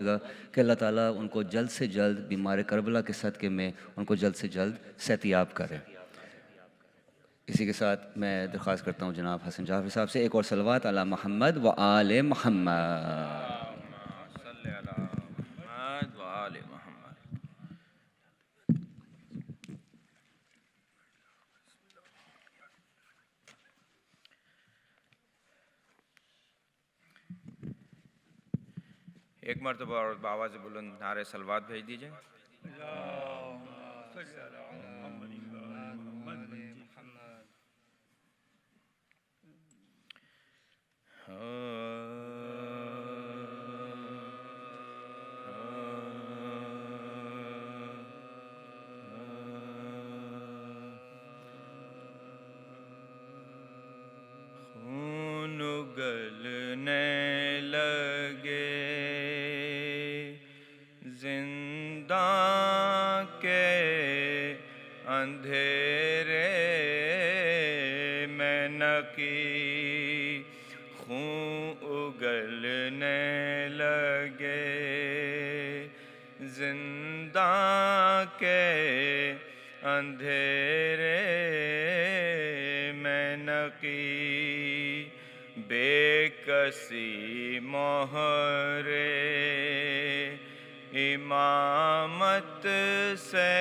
کہ اللہ تعالیٰ ان کو جلد سے جلد بیمار کربلا کے صدقے میں ان کو جلد سے جلد صحتیاب کرے۔ اسی کے ساتھ میں درخواست کرتا ہوں جناب حسن جعفری صاحب سے ایک اور صلوات علی محمد و آل محمد۔ صلی علی محمد و آل محمد۔ ایک مرتبہ اور بآواز بلند نعرہ صلوات بھیج دیجئے۔ خون اگلنے لگے زنداں کے اندھیرے میں نقی، خون اگلنے لگے زنداں کے اندھیرے میں نقی، بے کسی مہر امامت سے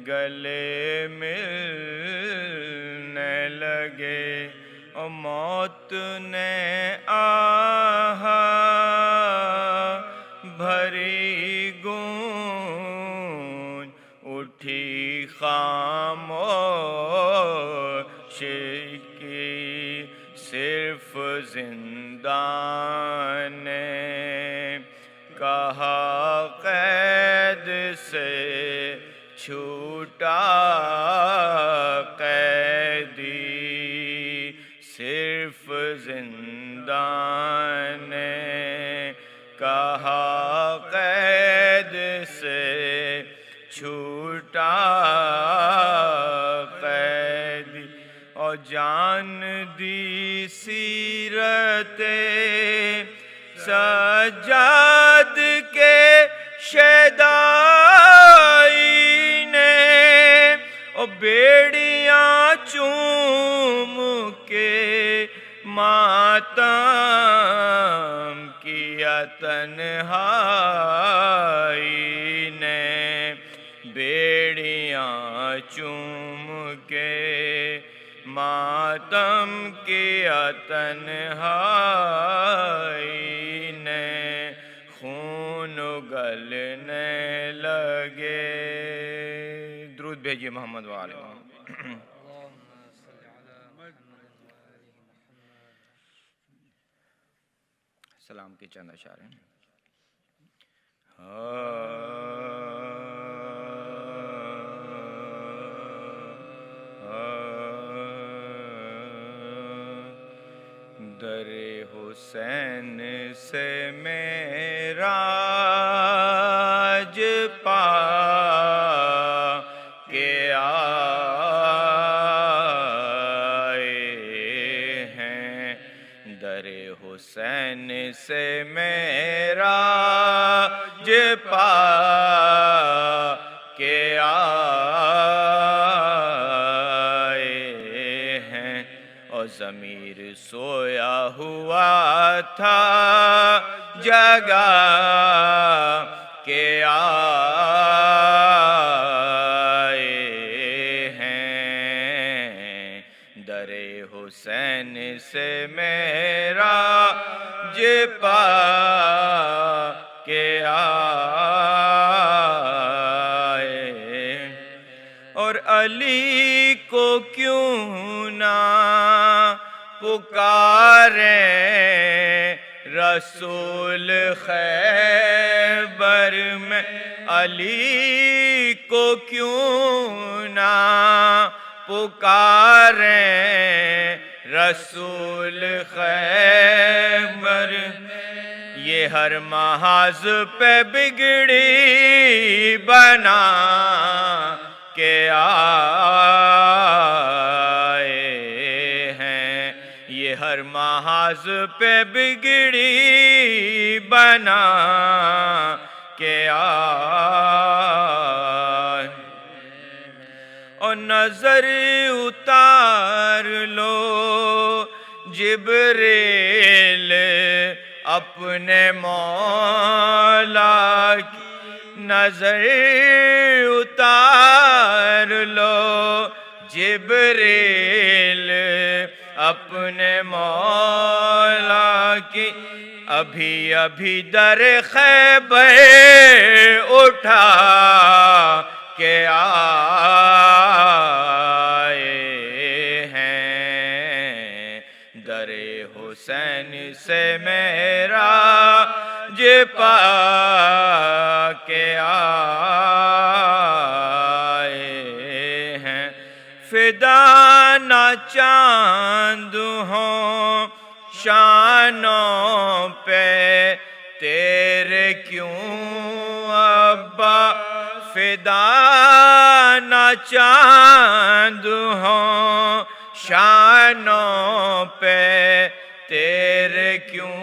گلے ملنے لگے، اور موت نے آہ بھری گونج اٹھی خاموشی کی، صرف زندان نے کہا قید سے چھوٹا قیدی، صرف زندان نے کہا قید سے چھوٹا قیدی، اور جان دی سیرت سجاد کے شیدائی نے، اور بیڑیاں چوم کے ماتم کیا تنہائی نے، بیڑیاں چوم کے ماتم کیا تنہائی نے، خون اگلنے لگے۔ درود بھیجیے محمد و آل محمد۔ سلام کے چند اشعار ہیں۔ در حسین سے معراج پا کے آئے ہیں، در حسین سے معراج پا کے آئے ہیں، اور ضمیر سویا ہوا تھا جگا کے آئے ہیں، در حسین سے معراج پا کے آئے، اور علی کو کیوں نہ پکاریں رسول خیبر میں، علی کو کیوں نہ پکاریں رسول خیبر میں، یہ ہر محاذ پہ بگڑی بنا کے آئے ہیں، یہ ہر محاذ محاذ پہ بگڑی بنا کے آئے، اور نظر اتار لو جبریل اپنے مولا کی، نظر اتار لو جبریل اپنے مولا کی، ابھی ابھی در خیبر اٹھا کے آئے ہیں، در حسین سے معراج پا کے آئے ہیں، فدا نہ چاند ہوں شانوں پہ تیرے کیوں ابا، فدا نہ چاند ہوں شانوں پہ تیرے کیوں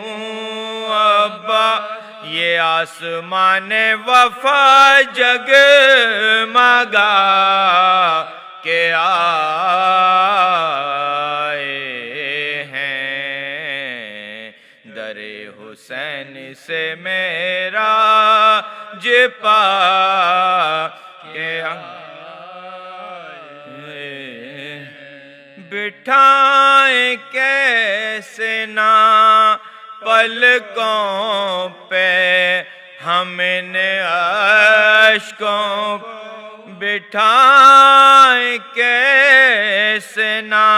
ابا، یہ آسمان وفا جگمگا کے آئے ہیں، در حسین سے معراج پا کے آئے، بٹھائیں کیسے نہ پلکوں پہ ہم نے اشکوں، بٹھائیں کیسے نہ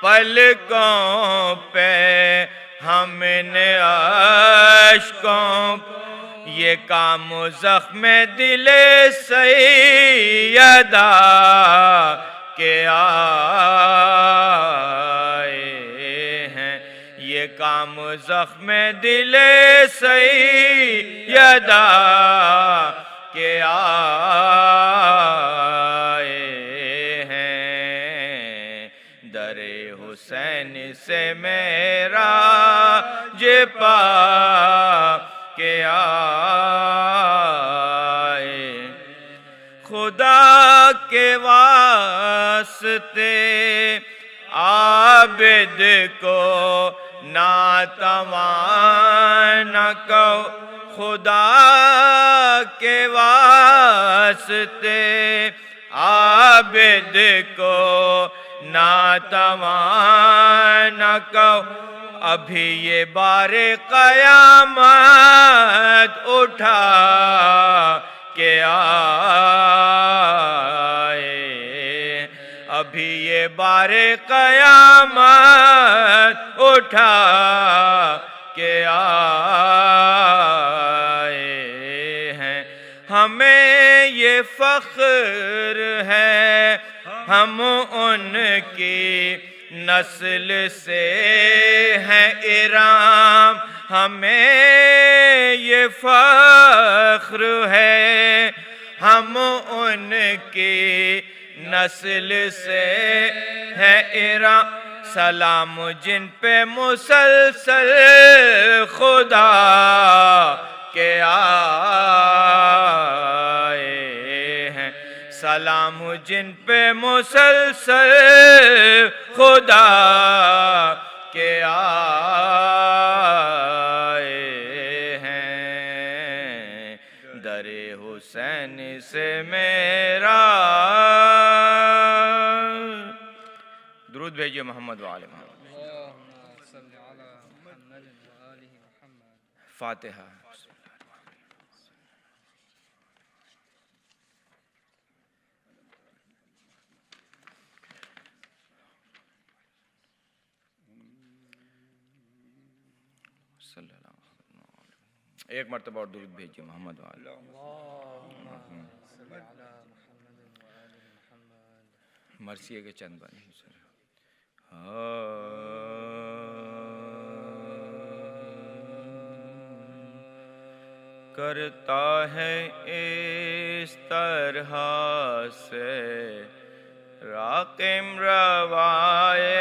پلکوں پہ ہم نے اشکوں، یہ کام زخم دل سیدہ کے آئے ہیں، یہ کام زخم دل سیدہ کے آئے ہیں، در حسین سے معراج پا کے آئے، خدا کے واسطے عابد کو ناتوان نہ کہو، خدا کے واسطے عابد کو ناتوان نہ کہو، ابھی یہ بار قیامت اٹھا کے آئے، ابھی یہ بار قیامت اٹھا کے آئے ہیں، ہمیں یہ فخر ہے ہم ان کی نسل سے ہیں ارام، ہمیں یہ فخر ہے ہم ان کی نسل سے ہے ارام، سلام جن پہ مسلسل خدا کے آئے ہیں، سلام جن پہ مسلسل خدا کے آئے ہیں، در حسین سے میرا درود بھیجئے محمد وآل محمد۔ فاتحہ۔ ایک مرتبہ اور درود بھیجئے محمد وآل محمد۔ مرثیے کے چند بانی کرتا ہے اس طرح سے راقم روائے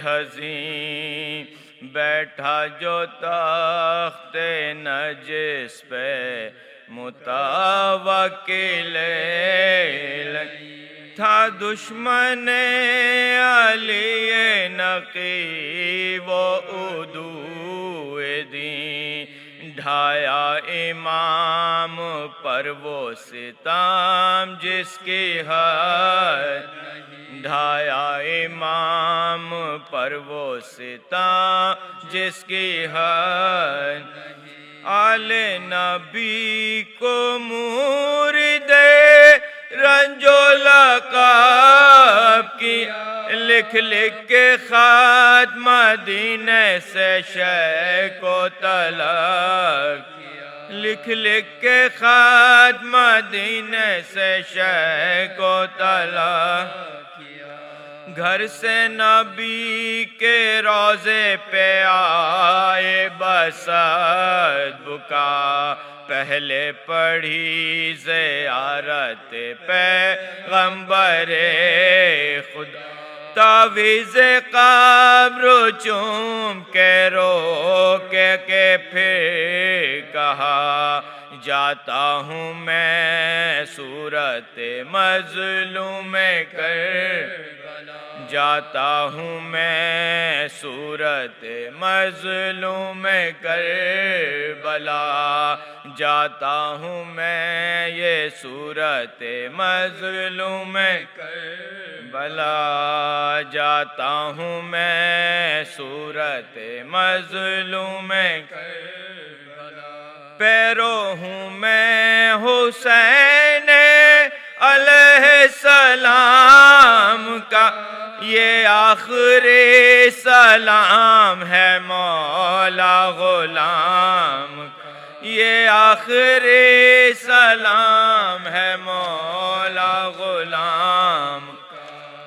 حزین بیٹھا جو تخت نجس پہ متوکل تھا دشمن علی نقی وہ عدو دین ڈھایا امام پر وہ ستم جس کی حد ڈھایا امام پر وہ ستم جس کی حد آل نبی کو مورد رنج و لقب کی لکھ لکھ کے خط مدینے سے شیخ کو طلب لکھ لکھ کے خط مدینے سے شیخ کو طلب گھر سے نبی کے روضے پہ آئے بسط بکا پہلے پڑھی زیارت پیغمبر خدا تعویذ قبر چوم کے رو کے پھر کہا جاتا ہوں میں صورت مظلوم کر جاتا ہوں میں صورت مظلوم کربلا جاتا ہوں میں یہ صورت مظلوم کربلا جاتا ہوں میں صورت مظلوم کربلا پیرو ہوں میں حسین علیہ السلام کا یہ آخری سلام ہے مولا غلام یہ آخری سلام ہے مولا غلام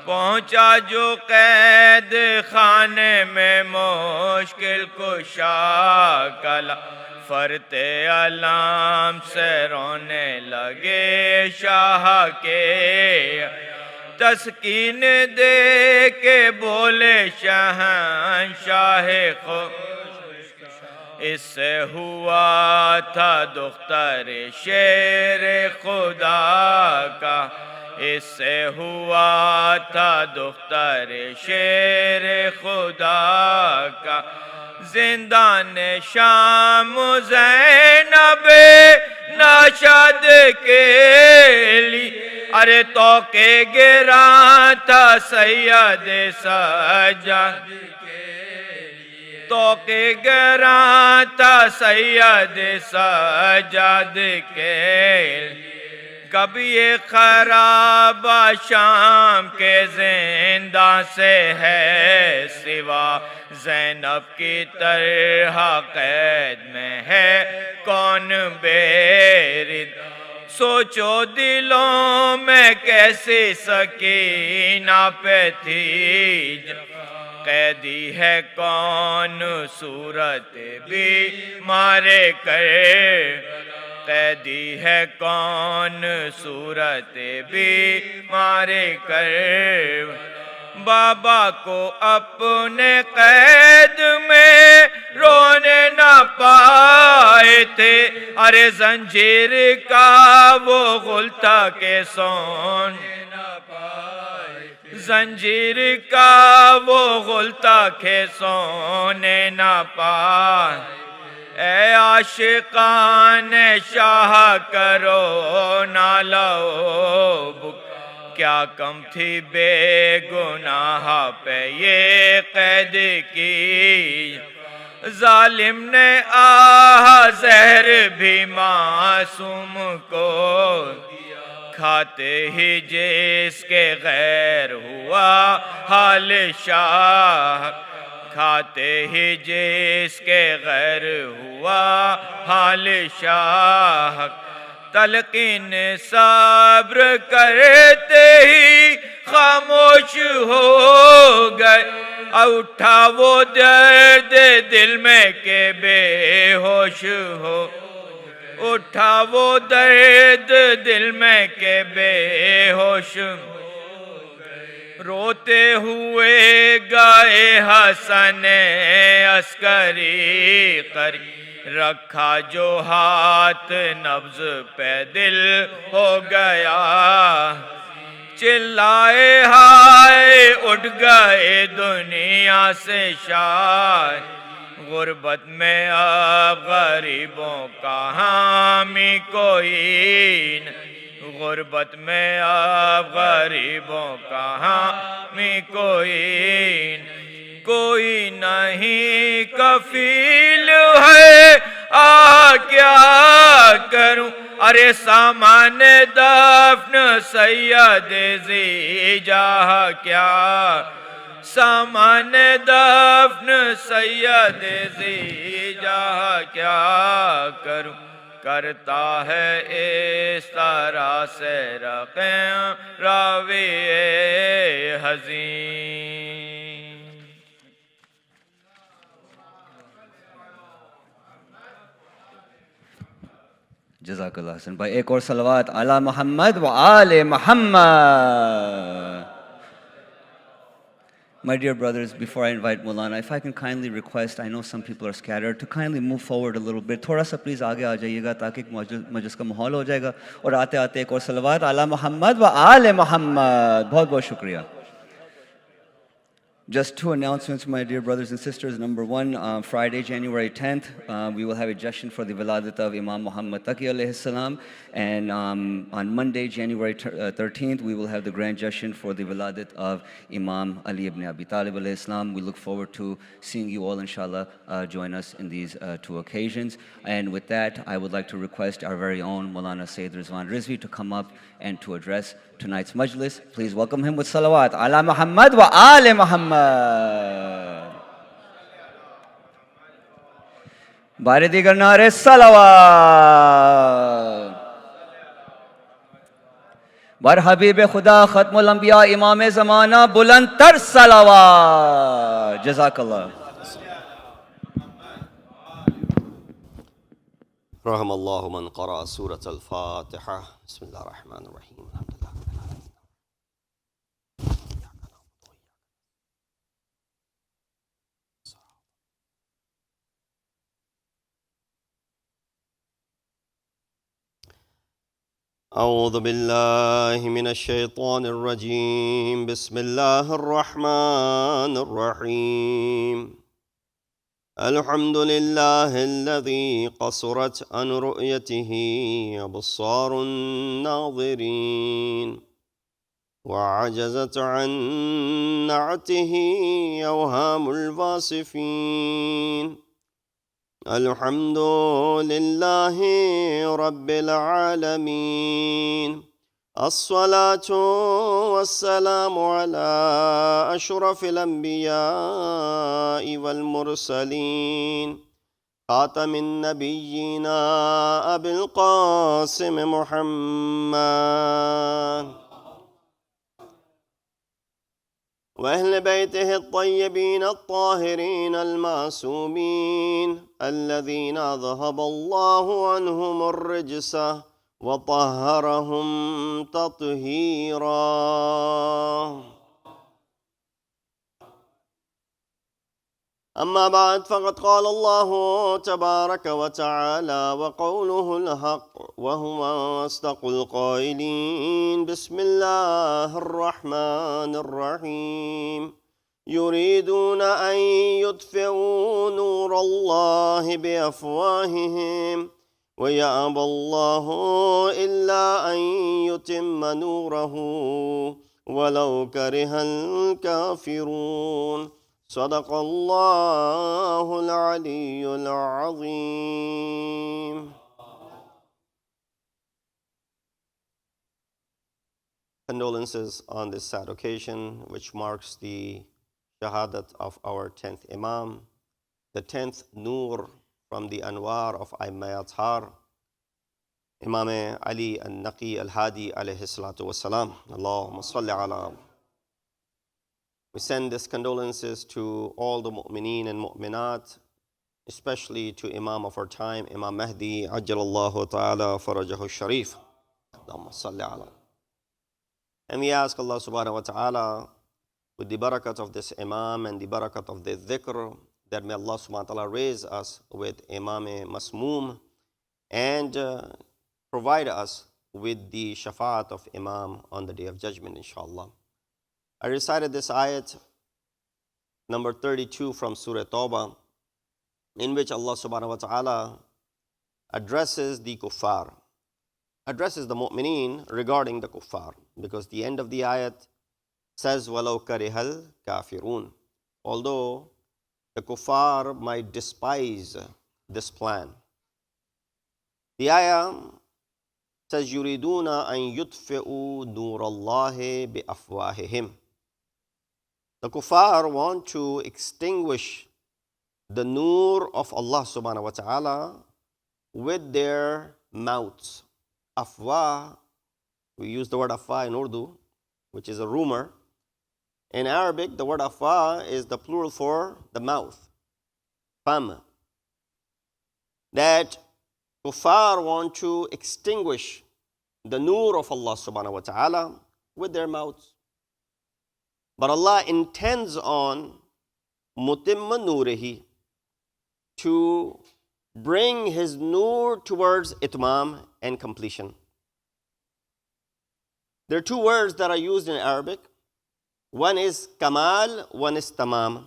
پہنچا جو قید خانے میں مشکل کشا کلا فرت علام سے رونے لگے شاہ کے تسکین دے کے بولے شہنشاہ اس سے ہوا تھا دختر شیر خدا کا اس سے ہوا تھا دختر شیر خدا کا زندان شام زینب ناشد کے لیے ارے تو کے گرا تھا سید سجاد تو کے گرا تھا سید سجاد کے کب یہ خراب شام کے زندہ سے ہے سوا زینب کی طرح قید میں ہے کون بیرد سوچو دلوں میں کیسی سکینہ پہ تھی قیدی ہے کون صورت بھی مارے کر قیدی ہے کون صورت بھی مارے کر بابا کو اپنے قید میں رونے نہ پائے تھے ارے زنجیر کا وہ غلطہ کے سونے نہ پائے زنجیر کا وہ غلطہ کے سونے نہ پائے اے عاشقان شاہ کرو نہ لو کیا کم تھی بے گناہ پہ یہ قید کی ظالم نے زہر بھی معصوم کو کھاتے ہی جس کے غیر ہوا حال شاہ کھاتے ہی جس کے غیر ہوا حال شاہ تلقین صبر کرتے ہی خاموش ہو گئے اٹھا وہ درد دل میں کہ بے ہوش ہو اٹھا وہ درد دل میں کہ بے ہوش روتے ہوئے گئے حسن عسکری قریب رکھا جو ہاتھ نبض پہ دل ہو گیا چلائے ہائے اٹھ گئے دنیا سے شاہ غربت میں اب غریبوں کا حامی کوئی غربت میں اب غریبوں کا حامی کوئی نہیں کفیل ہے کیا کروں ارے سامان دفن سید زی جاہ کیا سامان دفن سید زی جاہ کیا کروں کرتا ہے اس طرح سے رقم راوی حزین. جزاک اللہ حسن بھائی. ایک اور صلوات علی محمد و آل محمد. My dear brothers, before I invite Maulana, if I can kindly request, I know some people are scattered, to kindly move forward a little bit. تھوڑا سا پلیز آگے آ جائیے گا تاکہ ایک مجلس کا ماحول ہو جائے گا. اور آتے آتے ایک اور صلوات علی محمد و آل محمد. بہت بہت شکریہ. Just two announcements, my dear brothers and sisters. Number one, Friday, January 10th, we will have a jashan for the Wiladat of Imam Muhammad Taqi alayhi salam. And on Monday, January 13th, we will have the grand jashan for the Wiladat of Imam Ali ibn Abi Talib alayhi salam. We look forward to seeing you all, inshallah, join us in these two occasions. And with that, I would like to request our very own Maulana Syed Rizwan Rizvi to come up and to address tonight's majlis. Please welcome him with salawat. Ala Muhammad wa Ali Muhammad. بارے دیگر نعرے صلوات. بر حبیب خدا ختم الانبیاء امام زمانہ بلند تر صلوات. جزاک اللہ. رحم اللہ من قرأ سورة الفاتحة. بسم اللہ الرحمن الرحیم. اعوذ باللہ من الشیطان الرجیم. بسم اللہ الرحمن الرحیم. الحمد للہ الذی قصرت عن رؤیتہ ابصار الناظرین وعجزت عن نعتہ اوہام الواصفین. الحمد للہ رب العالمین. الصلاة والسلام على أشرف الأنبياء والمرسلين خاتم النبيين أبي القاسم محمد وأهل بيته الطيبين الطاهرين المعصومين الذين ذهب الله عنهم الرجس وطهرهم تطهيرا. أما بعد فقد قال الله تبارك وتعالى وقوله الحق وهو أصدق القائلين. بسم الله الرحمن الرحيم. يريدون أن يطفئوا نور الله بأفواههم وَيَأْبَى اللَّهُ إِلَّا أَن يُتِمَّ نُورَهُ وَلَوْ كَرِهَ الْكَافِرُونَ. صدق الله العلي العظيم. Condolences on this sad occasion, which marks the Shahadat of our 10th Imam, the 10th Noor from the Anwar of Athar, Imam Ali an-Naqi al-Hadi alayhi salatu wassalam. Allahumma salli ala. We send these condolences to all the mu'mineen and mu'minat, especially to Imam of our time, Imam Mahdi, ajjalallahu ta'ala farajahu sharif. Allahumma salli ala. And we ask Allah subhanahu wa ta'ala with the barakat of this Imam and the barakat of the dhikr, that may Allah subhanahu wa ta'ala raise us with Imam Masmoom and provide us with the shafaat of Imam on the Day of Judgment, inshallah. I recited this ayat, number 32 from Surah Tawbah, in which Allah subhanahu wa ta'ala addresses the kuffar, addresses the mu'mineen regarding the kuffar, because the end of the ayat says, وَلَوْ كَرِهَ الْكَافِرُونَ. Although the kuffar might despise this plan. The ayah says, يُرِيدُونَ أَن يُطْفِئُوا نُورَ اللَّهِ بِأَفْوَاهِهِمْ. The kuffar want to extinguish the nur of Allah subhanahu wa ta'ala with their mouths. Afwah, we use the word afwah in Urdu, which is a rumor. In Arabic, the word afwah is the plural for the mouth, fam. That kuffar want to extinguish the nur of Allah subhanahu wa ta'ala with their mouths. But Allah intends on mutimma nurihi, to bring His nur towards itmam and completion. There are two words that are used in Arabic. One is kamal, one is tamam.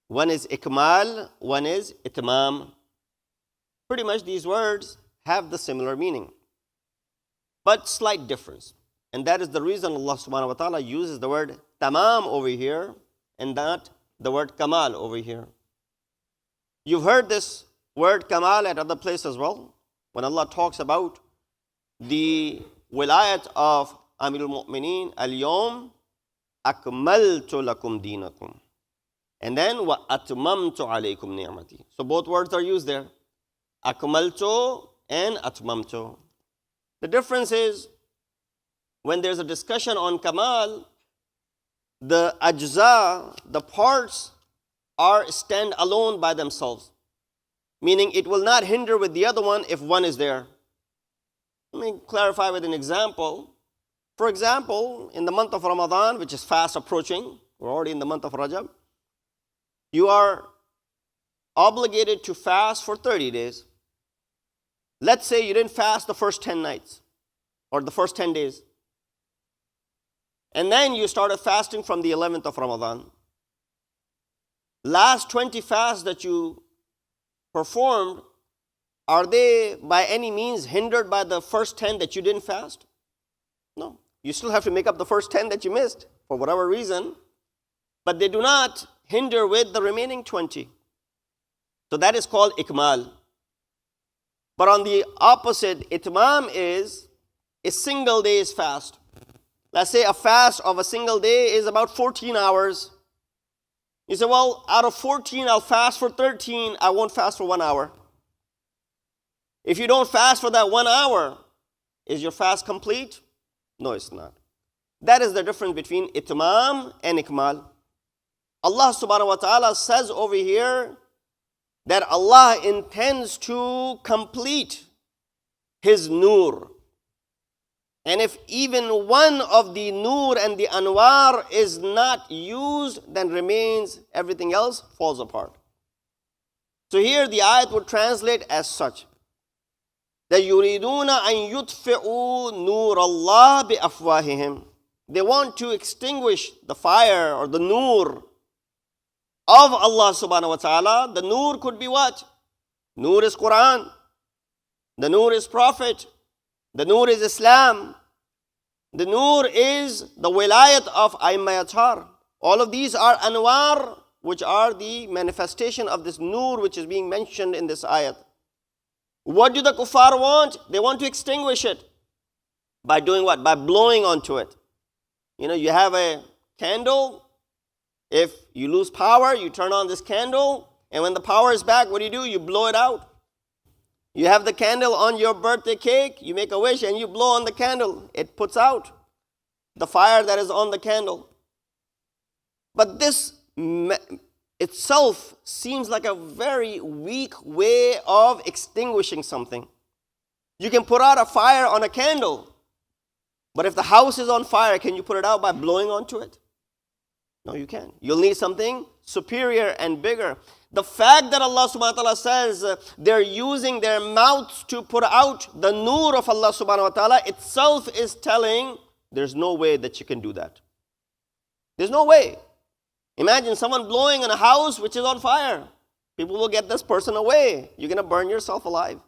One is ikmal, one is itmam. Pretty much these words have the similar meaning, but slight difference. And that is the reason Allah subhanahu wa ta'ala uses the word tamam over here and not the word kamal over here. You've heard this word kamal at other places as well, when Allah talks about the wilayat of Amirul Mu'mineen, al-yawm akmaltu lakum dinakum. And then wa atmamtu alaykum ni'mati. So both words are used there. Akmaltu and atmamtu. The difference is, when there's a discussion on kamal, the ajza, the parts, are stand alone by themselves. Meaning it will not hinder with the other one if one is there. Let me clarify with an example. For example, in the month of Ramadan, which is fast approaching, we're already in the month of Rajab, you are obligated to fast for 30 days. Let's say you didn't fast the first 10 nights or the first 10 days. And then you started fasting from the 11th of Ramadan. Last 20 fasts that you performed, are they by any means hindered by the first 10 that you didn't fast? No. You still have to make up the first 10 that you missed for whatever reason, but they do not hinder with the remaining 20. So that is called ikmal. But on the opposite, itmam is a single day's fast. Let's say a fast of a single day is about 14 hours. You say, well, out of 14, I'll fast for 13. I won't fast for 1 hour. If you don't fast for that 1 hour, is your fast complete? No, it's not. That is the difference between itmam and ikmal. Allah subhanahu wa ta'ala says over here that Allah intends to complete His nur. And if even one of the nur and the anwar is not used, then remains, everything else falls apart. So here the ayat would translate as such. that yuriduna an yutfi'u nur Allah bi afwahihim. They want to extinguish the fire or the nur of Allah subhanahu wa ta'ala. The nur could be what? Nur is Quran. The nur is Prophet. The nur is Islam. The nur is the wilayat of Aimmayatar. All of these are anwar, which are the manifestation of this nur which is being mentioned in this ayat. What do the kuffar want? They want to extinguish it. By doing what? By blowing onto it. You know, you have a candle. If you lose power, you turn on this candle. And when the power is back, what do? You blow it out. You have the candle on your birthday cake. You make a wish and you blow on the candle. It puts out the fire that is on the candle. But this itself seems like a very weak way of extinguishing something. You can put out a fire on a candle. But if the house is on fire, can you put it out by blowing onto it? No, you can't. You'll need something superior and bigger. The fact that Allah subhanahu wa ta'ala says they're using their mouths to put out the nur of Allah subhanahu wa ta'ala itself is telling there's no way that you can do that. There's no way. Imagine someone blowing on a house which is on fire. People will get this person away. You're going to burn yourself alive.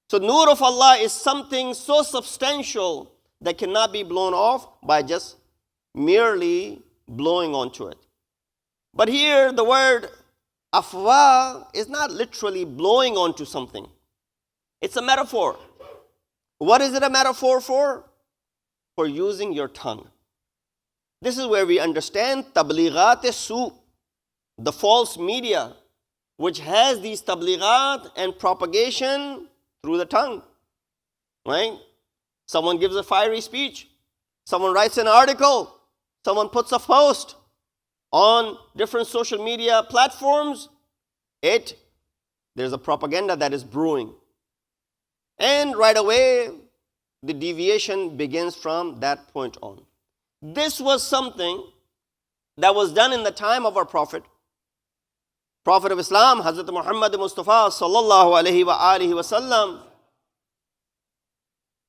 So nur of Allah is something so substantial that cannot be blown off by just merely blowing onto it. But here the word afwa is not literally blowing onto something. It's a metaphor. What is it a metaphor for? For using your tongue. This is where we understand tablighat-e-su, the false media, which has these tablighat and propagation through the tongue. Right? Someone gives a fiery speech. Someone writes an article. Someone puts a post on different social media platforms. There's a propaganda that is brewing. And right away, the deviation begins from that point on. This was something that was done in the time of our Prophet of Islam, Hazrat Muhammad Mustafa sallallahu alaihi wa alihi wasallam.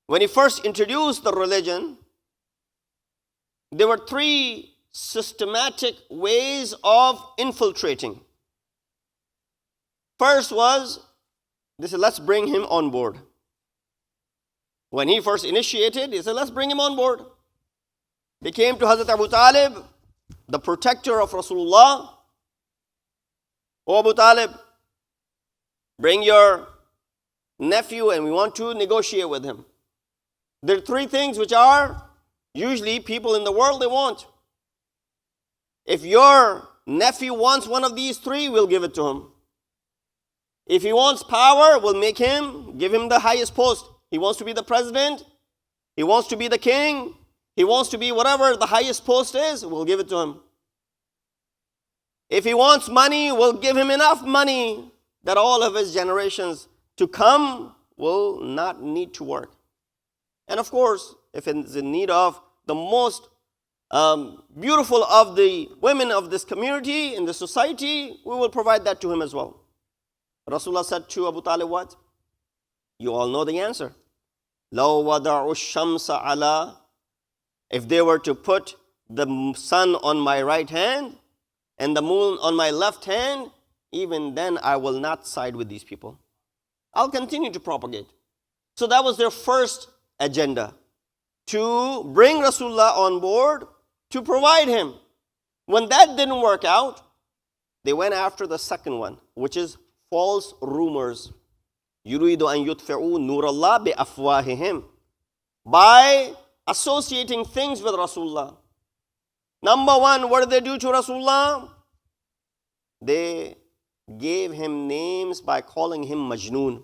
When he first introduced the religion, there were three systematic ways of infiltrating. First was, let's bring him on board. When he first initiated, he said, let's bring him on board. They came to Hazrat Abu Talib, the protector of Rasulullah. Oh Abu Talib, bring your nephew and we want to negotiate with him. There are three things which are usually people in the world they want. If your nephew wants one of these three, we'll give it to him. If he wants power, we'll give him the highest post. He wants to be the president. He wants to be the king. He wants to be whatever the highest post is, we'll give it to him. If he wants money, we'll give him enough money that all of his generations to come will not need to work. And of course, if it's in need of the most beautiful of the women of this community, in the society, we will provide that to him as well. Rasulullah said to Abu Talib what? You all know the answer. لَوْ وَضَعُوا الشَّمْسَ عَلَى. If they were to put the sun on my right hand and the moon on my left hand, even then I will not side with these people. I'll continue to propagate. So that was their first agenda, to bring Rasulullah on board, to provide him. When that didn't work out, they went after the second one, which is false rumors. يُرِيدُ أَن يُطْفِعُوا نُورَ اللَّهِ بِأَفْوَاهِهِمْ. By associating things with Rasulullah. Number one, what did they do to Rasulullah? They gave him names by calling him Majnoon.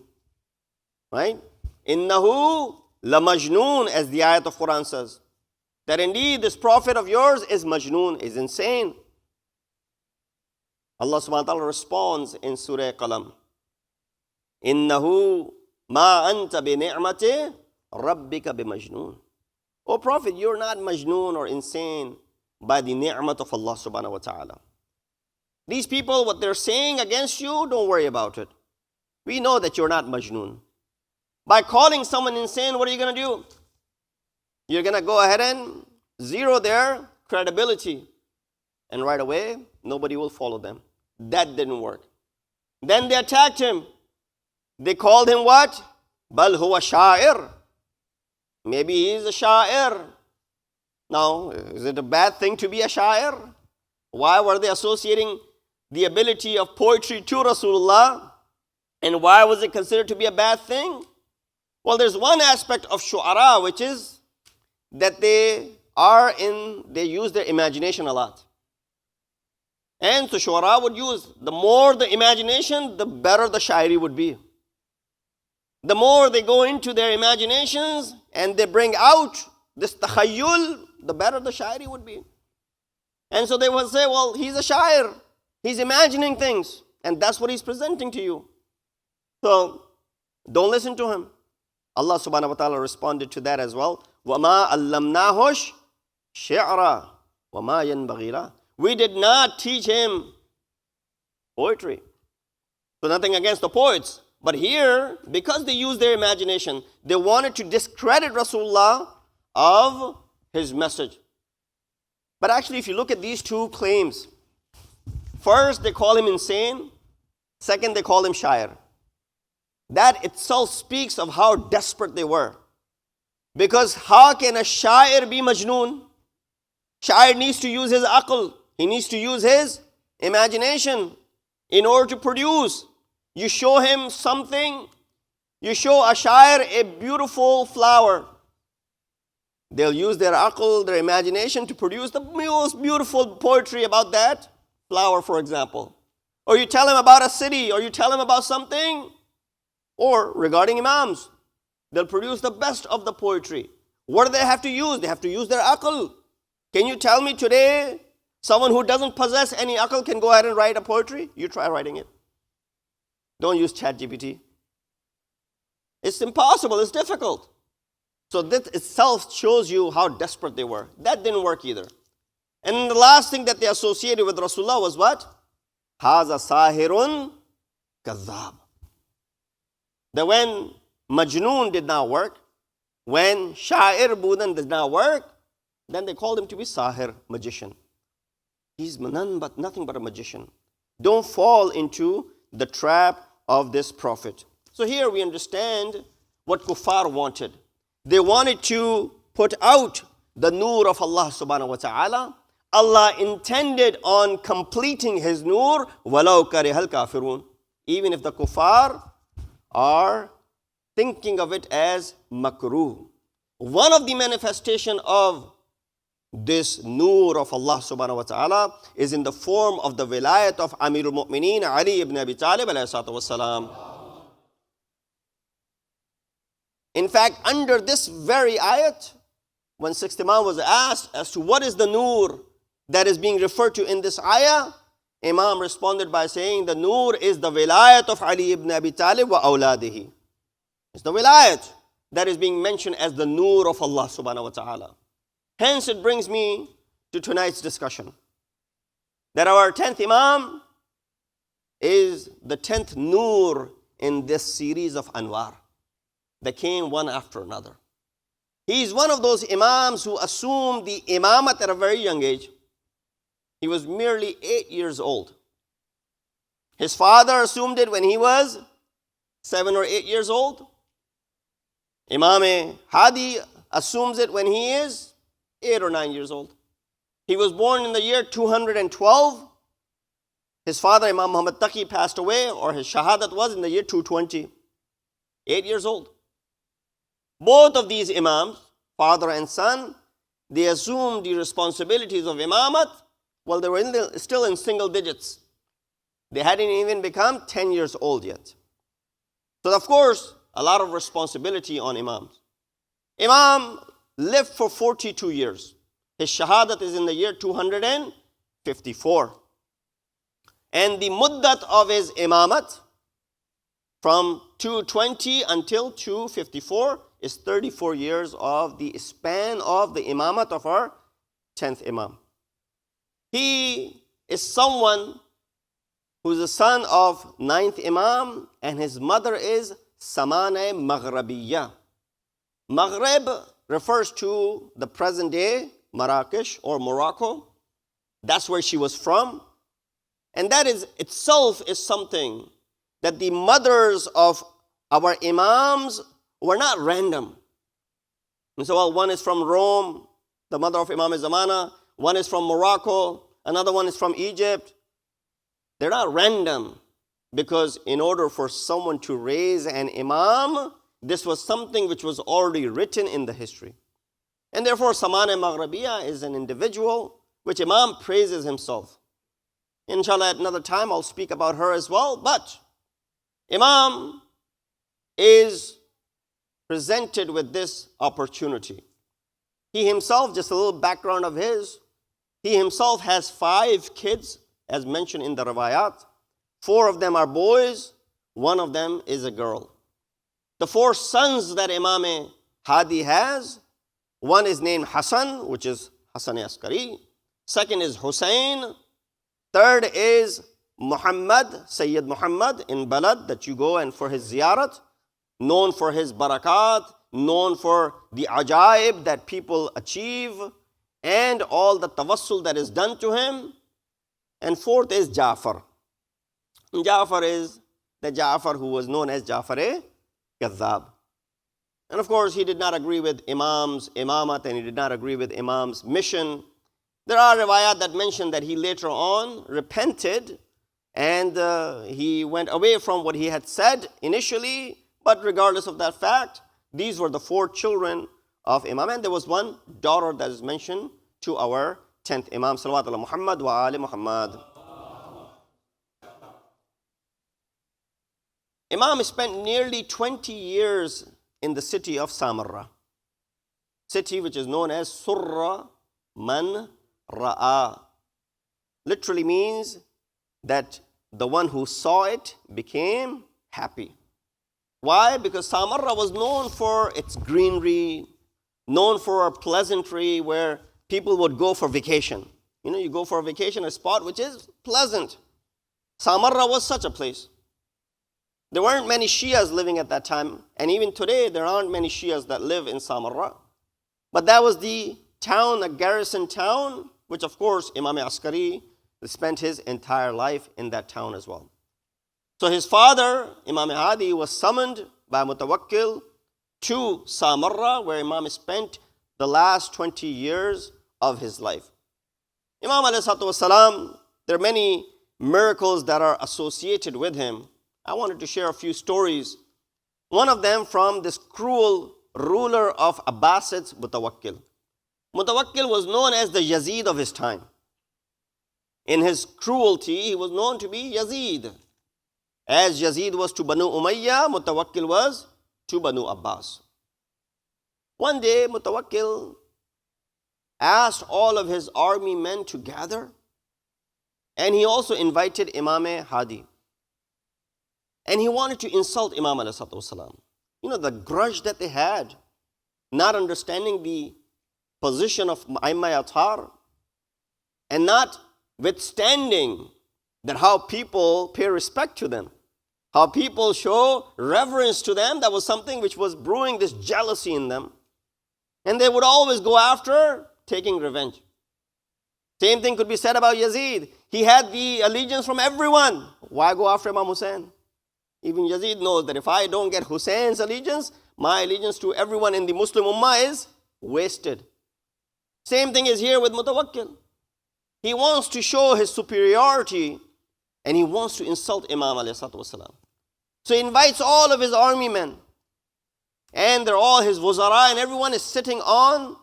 Right? Innahu la Majnoon, as the ayat of Quran says. That indeed this prophet of yours is Majnoon, is insane. Allah subhanahu wa ta'ala responds in Surah Qalam. Innahu ma anta bi ni'mati rabbika bi Majnoon. O Prophet, you're not Majnoon or insane by the ni'mat of Allah subhanahu wa ta'ala. These people, what they're saying against you, don't worry about it. We know that you're not Majnoon. By calling someone insane, what are you going to do? You're going to go ahead and zero their credibility. And right away, nobody will follow them. That didn't work. Then they attacked him. They called him what? Bal huwa sha'ir. Maybe he's a sha'ir. Now, is it a bad thing to be a sha'ir? Why were they associating the ability of poetry to Rasulullah? And why was it considered to be a bad thing? Well, there's one aspect of shu'ara, which is that they use their imagination a lot. And so shu'ara would use, the more the imagination, the better the shairi would be. The more they go into their imaginations and they bring out this takhayyul, the better the shairi would be. And so they will say, well, he's a shair. He's imagining things. And that's what he's presenting to you. So, don't listen to him. Allah subhanahu wa ta'ala responded to that as well. وَمَا أَلَّمْنَاهُ شِعْرًا وَمَا يَنْبَغِي لَهُ. We did not teach him poetry. So nothing against the poets. But here, because they used their imagination, they wanted to discredit Rasulullah of his message. But actually, if you look at these two claims, first they call him insane, second they call him shair. That itself speaks of how desperate they were. Because how can a shair be majnoon? Shair needs to use his aql. He needs to use his imagination in order to produce. You show him something, you show a shair a beautiful flower. They'll use their aql, their imagination to produce the most beautiful poetry about that flower, for example. Or you tell him about a city, or you tell him about something, or regarding imams, they'll produce the best of the poetry. What do they have to use? They have to use their aql. Can you tell me today, someone who doesn't possess any aql can go ahead and write a poetry? You try writing it. Don't use ChatGPT. It's impossible, it's difficult. So that itself shows you how desperate they were. That didn't work either. And the last thing that they associated with Rasulullah was what? Haza sahirun kazzab. That when majnoon did not work, when sha'ir budan did not work, then they called him to be sahir, magician. He's nothing but a magician. Don't fall into the trap of this prophet. So here we understand what kuffar wanted. They wanted to put out the nur of Allah subhanahu wa ta'ala. Allah intended on completing his nur, walau karihal kafirun. Even if the kuffar are thinking of it as makruh. One of the manifestation of this nur of Allah subhanahu wa ta'ala is in the form of the wilayat of Amirul Mu'mineen Ali ibn Abi Talib alayhi salatu wassalam. In fact, under this very ayat, when sixth Imam was asked as to what is the nur that is being referred to in this ayah, Imam responded by saying the nur is the wilayat of Ali ibn Abi Talib wa awladihi. It's the wilayat that is being mentioned as the nur of Allah subhanahu wa ta'ala. Hence it brings me to tonight's discussion. That our 10th Imam is the 10th nur in this series of Anwar that came one after another. He is one of those Imams who assumed the Imamat at a very young age. He was merely 8 years old. His father assumed it when he was 7 or 8 years old. Imam Hadi assumes it when he is 8 or 9 years old. He was born in the year 212. His father, Imam Muhammad Taqi, passed away, or his Shahadat was in the year 220. 8 years old. Both of these Imams, father and son, they assumed the responsibilities of Imamat while they were still in single digits. They hadn't even become 10 years old yet. So of course, a lot of responsibility on Imams. Imam lived for 42 years. His Shahadat is in the year 254. And the muddat of his Imamat from 220 until 254 is 34 years of the span of the Imamat of our 10th Imam. He is someone who is the son of 9th Imam, and his mother is Samane Maghrabiya. Maghreb refers to the present day Marrakesh or Morocco. That's where she was from. And that is itself is something that the mothers of our Imams were not random. And so, well, one is from Rome, the mother of Imam Zamana, one is from Morocco, another one is from Egypt. They're not random, because in order for someone to raise an Imam, this was something which was already written in the history. And therefore, Samana Maghrabiya is an individual which Imam praises himself. Inshallah, at another time, I'll speak about her as well. But Imam is presented with this opportunity. He himself, just a little background of his, he himself has 5 kids, as mentioned in the Rawayat. 4 of them are boys, 1 of them is a girl. The 4 sons that Imam Hadi has, one is named Hassan, which is Hassan Askari. Second is Hussein. Third is Muhammad, Syed Muhammad in Balad, that you go and for his ziyarat, known for his barakat, known for the ajaib that people achieve, and all the tawassul that is done to him. And fourth is Ja'far. Ja'far is the Ja'far who was known as Ja'far-e-Kazzab. And of course, he did not agree with Imam's imamat, and he did not agree with Imam's mission. There are riwayat that mention that he later on repented and he went away from what he had said initially. But regardless of that fact, these were the 4 children of Imam. And there was one daughter that is mentioned to our 10th Imam. Salawat ala Muhammad wa ali Muhammad. Imam spent nearly 20 years in the city of Samarra, city which is known as Surra Man Ra'a. Literally means that the one who saw it became happy. Why? Because Samarra was known for its greenery, known for a pleasantry where people would go for vacation. You know, you go for a vacation, a spot which is pleasant. Samarra was such a place. There weren't many Shias living at that time, and even today there aren't many Shias that live in Samarra. But that was the town, a garrison town, which of course Imam Askari spent his entire life in that town as well. So his father, Imam Hadi, was summoned by Mutawakkil to Samarra, where Imam spent the last 20 years of his life. Imam ﷺ, there are many miracles that are associated with him. I wanted to share a few stories. One of them from this cruel ruler of Abbasids, Mutawakkil. Mutawakkil was known as the Yazid of his time. In his cruelty, he was known to be Yazid. As Yazid was to Banu Umayyah, Mutawakkil was to Banu Abbas. One day, Mutawakkil asked all of his army men to gather, and he also invited Imam Hadi. And he wanted to insult Imam ﷺ. You know, the grudge that they had, not understanding the position of Aimma Athar, and not withstanding that how people pay respect to them, how people show reverence to them. That was something which was brewing this jealousy in them. And they would always go after taking revenge. Same thing could be said about Yazid. He had the allegiance from everyone. Why go after Imam Hussein? Even Yazid knows that if I don't get Hussein's allegiance, my allegiance to everyone in the Muslim Ummah is wasted. Same thing is here with Mutawakkil. He wants to show his superiority and he wants to insult Imam ﷺ. So he invites all of his army men, and they're all his wuzara, and everyone is sitting on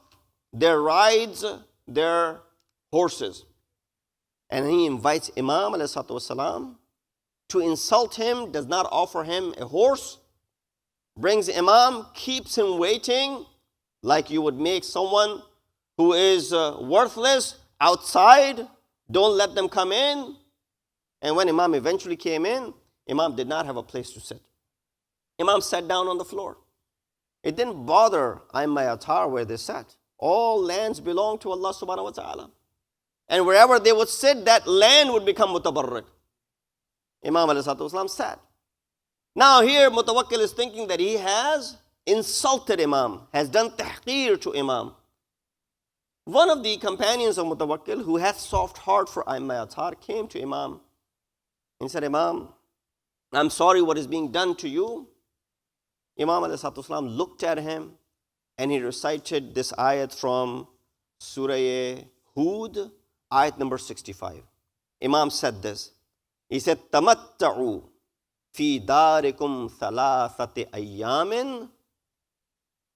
their rides, their horses. And he invites Imam ﷺ to insult him, does not offer him a horse, brings Imam, keeps him waiting like you would make someone who is worthless outside. Don't let them come in. And when Imam eventually came in, Imam did not have a place to sit. Imam sat down on the floor. It didn't bother Aimma Athar where they sat. All lands belong to Allah subhanahu wa ta'ala. And wherever they would sit, that land would become mutabarrik. Imam ﷺ sat. Now here Mutawakkil is thinking that he has insulted Imam, has done tahqeer to Imam. One of the companions of Mutawakkil, who had soft heart for Aimma Athar, came to Imam and said, Imam, I'm sorry what is being done to you. Imam ﷺ looked at him and he recited this ayat from Surah Hud, ayat number 65. Imam said this. He said, Tamatta'u fi darikum thalathati ayyamin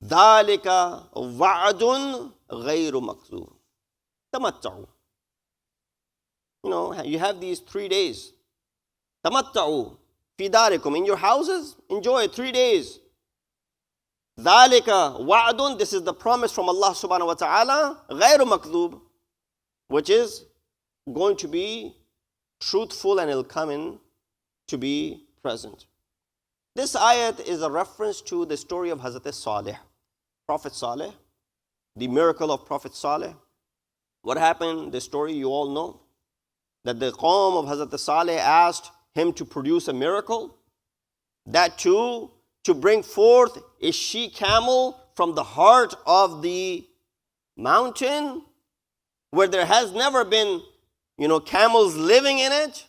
dhalika wa'adun ghayru makzub. Tamatta'u. You know, you have these 3 days. Tamatta'u fi darikum. In your houses, enjoy 3 days. Dhalika wa'adun. This is the promise from Allah subhanahu wa ta'ala. Ghayru makzub. Which is going to be truthful and it'll come in to be present. This ayat is a reference to the story of Hazrat Saleh, Prophet Saleh, the miracle of Prophet Saleh. What happened? The story you all know. That the Qawm of Hazrat Saleh asked him to produce a miracle. That too, to bring forth a she-camel from the heart of the mountain where there has never been, camels living in it.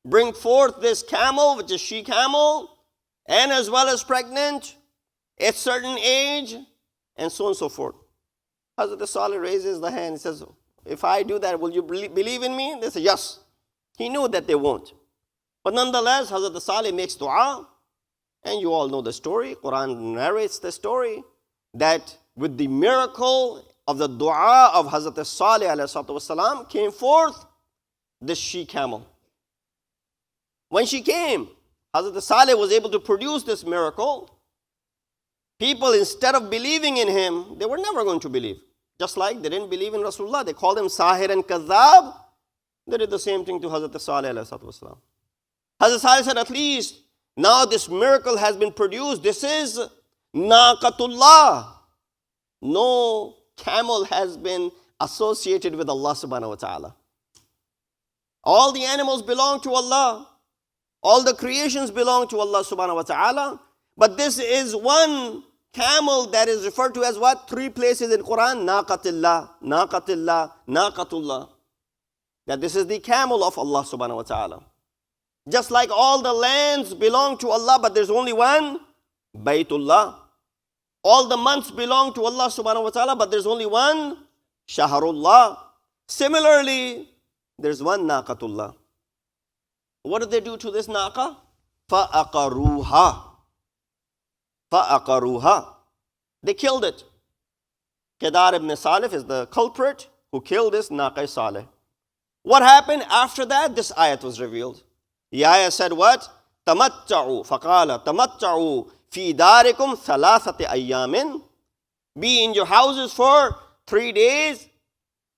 Bring forth this camel, which is she-camel, and as well as pregnant, at certain age, and so on and so forth. Hazrat Saleh raises the hand and says, if I do that, will you believe in me? They say, yes. He knew that they won't. But nonetheless, Hazrat Saleh makes dua, and you all know the story. Quran narrates the story, that with the miracle of the dua of Hazrat Saleh ﷺ came forth this she-camel. When she came, Hazrat Saleh was able to produce this miracle. People, instead of believing in him, they were never going to believe. Just like they didn't believe in Rasulullah. They called him Sahir and Kazab. They did the same thing to Hazrat Saleh ﷺ. Hazrat Saleh said, at least now this miracle has been produced. This is Naqatullah. No camel has been associated with Allah subhanahu wa ta'ala. All the animals belong to Allah. All the creations belong to Allah subhanahu wa ta'ala. But this is one camel that is referred to as what? 3 places in Quran. Naqatillah, Naqatillah, Naqatullah. That this is the camel of Allah subhanahu wa ta'ala. Just like all the lands belong to Allah, but there's only one, Baytullah. All the months belong to Allah subhanahu wa ta'ala, but there's only one, Shahrullah. Similarly, there's one Naqatullah. What did they do to this Naqa? فَأَقَرُوهَا. فَأَقَرُوهَا. They killed it. Kedar ibn Salif is the culprit who killed this Naqa Saleh. What happened after that? This ayat was revealed. The ayah said what? تَمَتَّعُوا فَقَالَ تَمَتَّعُوا فِي دَارِكُمْ ثَلَاثَةِ أَيَّامٍ. Be in your houses for 3 days.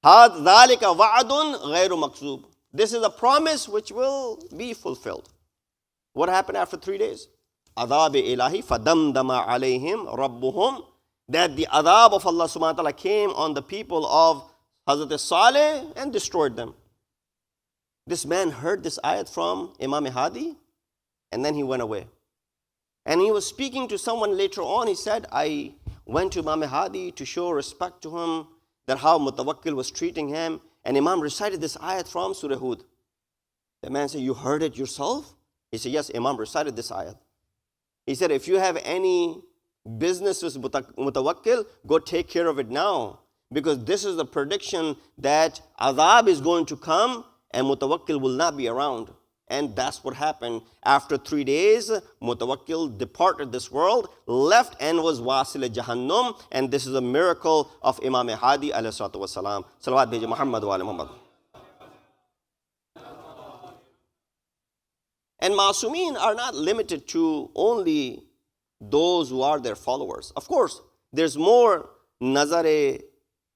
ذَلِكَ وَعْدٌ غَيْرُ مَكْذُوبٍ. This is a promise which will be fulfilled. What happened after 3 days? Adhab ilahi fadamdama alayhim rabbuhum. That the adhab of Allah subhanahu wa ta'ala came on the people of Hazrat Saleh and destroyed them. This man heard this ayat from Imam Hadi and then he went away. And he was speaking to someone later on. He said, I went to Imam Hadi to show respect to him, that how Mutawakkil was treating him. And Imam recited this ayat from Surah Hud. The man said, you heard it yourself? He said, yes, Imam recited this ayat. He said, if you have any business with Mutawakkil, go take care of it now. Because this is the prediction that Adhab is going to come and Mutawakkil will not be around. And that's what happened. After 3 days, Mutawakkil departed this world, left and was wasil Jahannam. And this is a miracle of Imam Hadi alayhi salatu wasalam. Salawat biji Muhammad wa ala Muhammad. And Masumin are not limited to only those who are their followers. Of course, there's more Nazare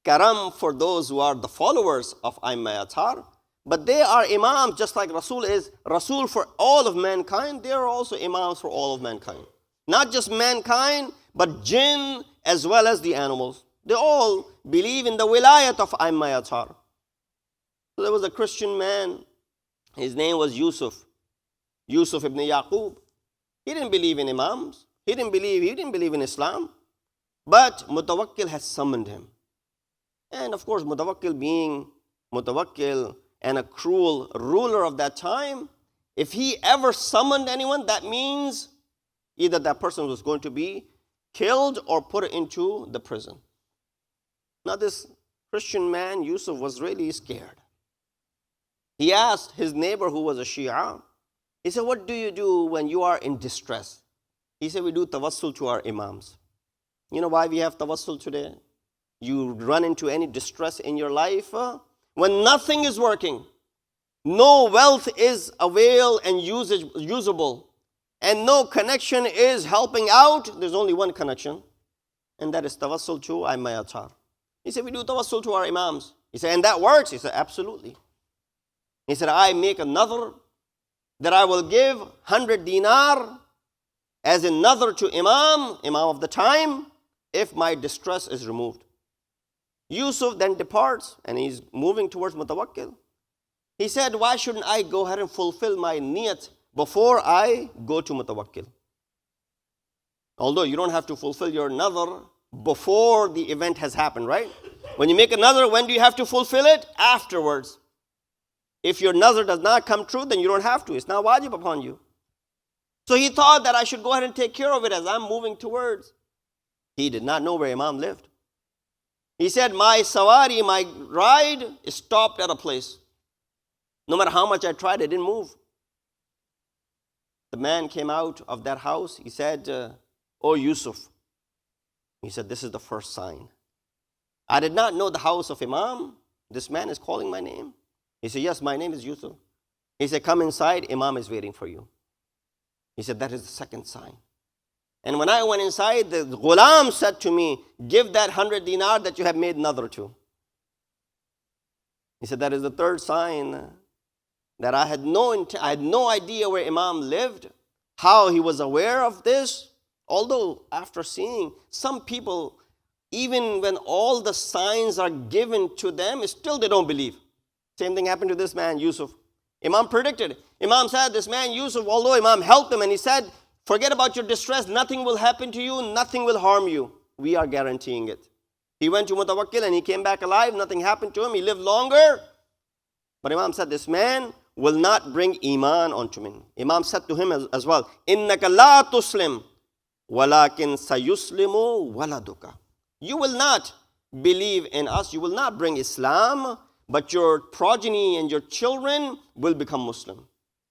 Karam for those who are the followers of Aimma Athar. But they are imams, just like Rasul is Rasul for all of mankind. They are also imams for all of mankind. Not just mankind, but jinn as well as the animals. They all believe in the wilayat of Aimma Athar. So there was a Christian man. His name was Yusuf ibn Yaqub. He didn't believe in imams. He didn't believe in Islam. But Mutawakkil has summoned him. And of course, Mutawakkil being Mutawakkil and a cruel ruler of that time, if he ever summoned anyone, that means either that person was going to be killed or put into the prison. Now this Christian man, Yusuf, was really scared. He asked his neighbor who was a Shia, he said, what do you do when you are in distress? He said, we do tawassul to our imams. You know why we have tawassul today? You run into any distress in your life, when nothing is working, no wealth is available and usable, and no connection is helping out, there's only one connection, and that is tawassul to Aimma Athar. He said, we do tawassul to our imams. He said, and that works? He said, absolutely. He said, I make another that I will give 100 dinar as another to Imam of the time, if my distress is removed. Yusuf then departs and he's moving towards Mutawakkil. He said, why shouldn't I go ahead and fulfill my niyat before I go to Mutawakkil? Although you don't have to fulfill your nazar before the event has happened, right? When you make a nazar, when do you have to fulfill it? Afterwards. If your nazar does not come true, then you don't have to. It's not wajib upon you. So he thought that I should go ahead and take care of it as I'm moving towards. He did not know where Imam lived. He said, my sawari, my ride, stopped at a place. No matter how much I tried, it didn't move. The man came out of that house. He said, oh, Yusuf. He said, this is the first sign. I did not know the house of Imam. This man is calling my name. He said, yes, my name is Yusuf. He said, come inside. Imam is waiting for you. He said, that is the second sign. And when I went inside, the ghulam said to me, give that 100 dinar that you have made nazar to. He said, that is the third sign, that I had no idea where Imam lived, how he was aware of this. Although after seeing some people, even when all the signs are given to them, still they don't believe. Same thing happened to this man, Yusuf. Imam predicted. Imam said, this man, Yusuf, although Imam helped him and he said, forget about your distress, nothing will happen to you, nothing will harm you. We are guaranteeing it. He went to Mutawakkil and he came back alive, nothing happened to him, he lived longer. But Imam said, this man will not bring iman onto me. Imam said to him as well, إِنَّكَ لَا تُسْلِمْ وَلَكِنْ سَيُسْلِمُ وَلَدُكَ. You will not believe in us, you will not bring Islam, but your progeny and your children will become Muslim.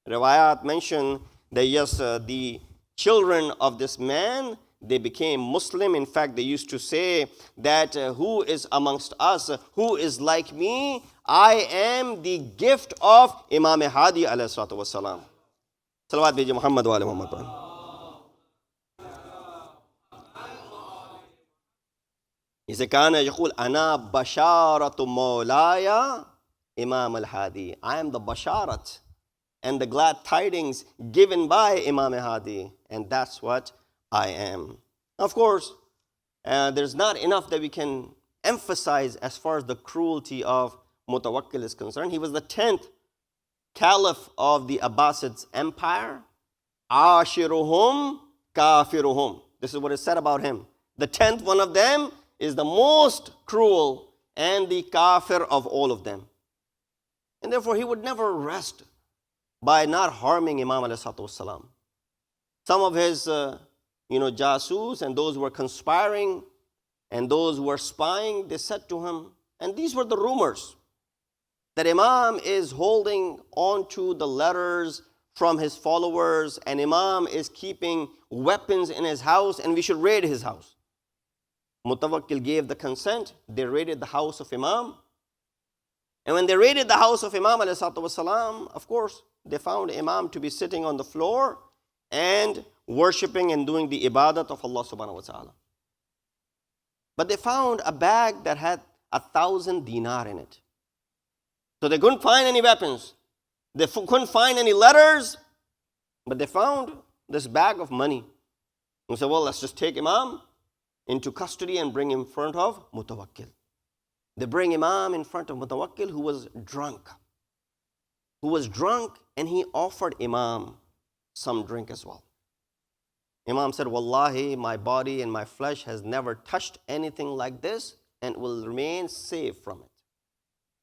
Riwayat mention that yes, the children of this man, they became Muslim. In fact, they used to say that who is amongst us, who is like me? I am the gift of Imam Hadi alayhi salatu wasalam. Salawat biji Muhammad wa ala Muhammad. He said, Kana yaqul ana basharatu Maulaya Imam al-Hadi. I am the basharat and the glad tidings given by Imam Hadi. And that's what I am. Of course, there's not enough that we can emphasize as far as the cruelty of Mutawakkil is concerned. He was the 10th caliph of the Abbasids empire. Ashiruhum kafiruhum. This is what is said about him. The 10th one of them is the most cruel and the kafir of all of them. And therefore, he would never rest by not harming Imam alayhi salatu wasalam. Some of his, jasus and those who were conspiring and those who were spying, they said to him, and these were the rumors, that Imam is holding on to the letters from his followers and Imam is keeping weapons in his house and we should raid his house. Mutawakkil gave the consent. They raided the house of Imam. And when they raided the house of Imam alayhi salatu wasalam, of course, they found Imam to be sitting on the floor and worshipping and doing the ibadat of Allah subhanahu wa ta'ala. But they found a bag that had 1,000 dinar in it. So they couldn't find any weapons. They couldn't find any letters. But they found this bag of money. And said, well, let's just take Imam into custody and bring him in front of Mutawakkil. They bring Imam in front of Mutawakkil, who was drunk. And he offered Imam some drink as well. Imam said, Wallahi, my body and my flesh has never touched anything like this and will remain safe from it.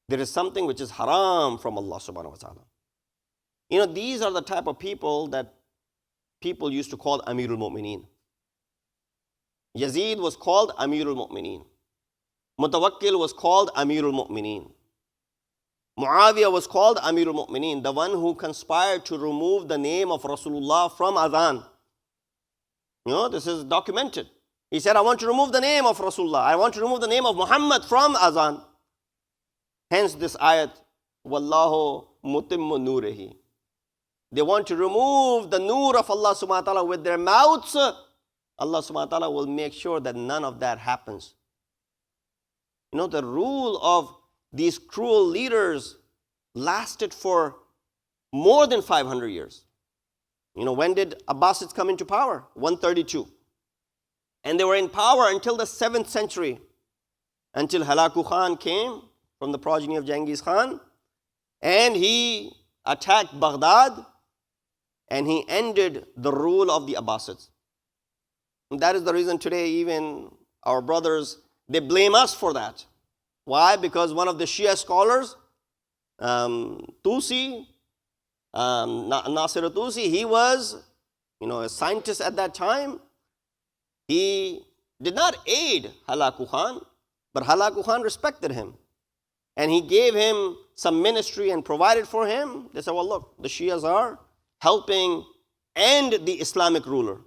There is something which is haram from Allah subhanahu wa ta'ala. These are the type of people that people used to call Amirul Mu'mineen. Yazid was called Amirul Mu'mineen. Mutawakkil was called Amirul Mu'mineen. Muawiyah was called Amirul Mu'mineen, the one who conspired to remove the name of Rasulullah from Adhan. This is documented. He said, I want to remove the name of Rasulullah. I want to remove the name of Muhammad from Adhan. Hence this ayat, Wallahu mutimmu nurehi. They want to remove the nur of Allah subhanahu wa ta'ala with their mouths. Allah subhanahu wa ta'ala will make sure that none of that happens. The rule of these cruel leaders lasted for more than 500 years. When did Abbasids come into power? 132. And they were in power until the 7th century. until Halaku Khan came from the progeny of Genghis Khan, and he attacked Baghdad, and he ended the rule of the Abbasids. And that is the reason today even our brothers, they blame us for that. Why? Because one of the Shia scholars, Tusi, Nasir Tusi, he was, a scientist at that time. He did not aid Halaku Khan, but Halaku Khan respected him. And he gave him some ministry and provided for him. They said, well, look, the Shias are helping end the Islamic ruler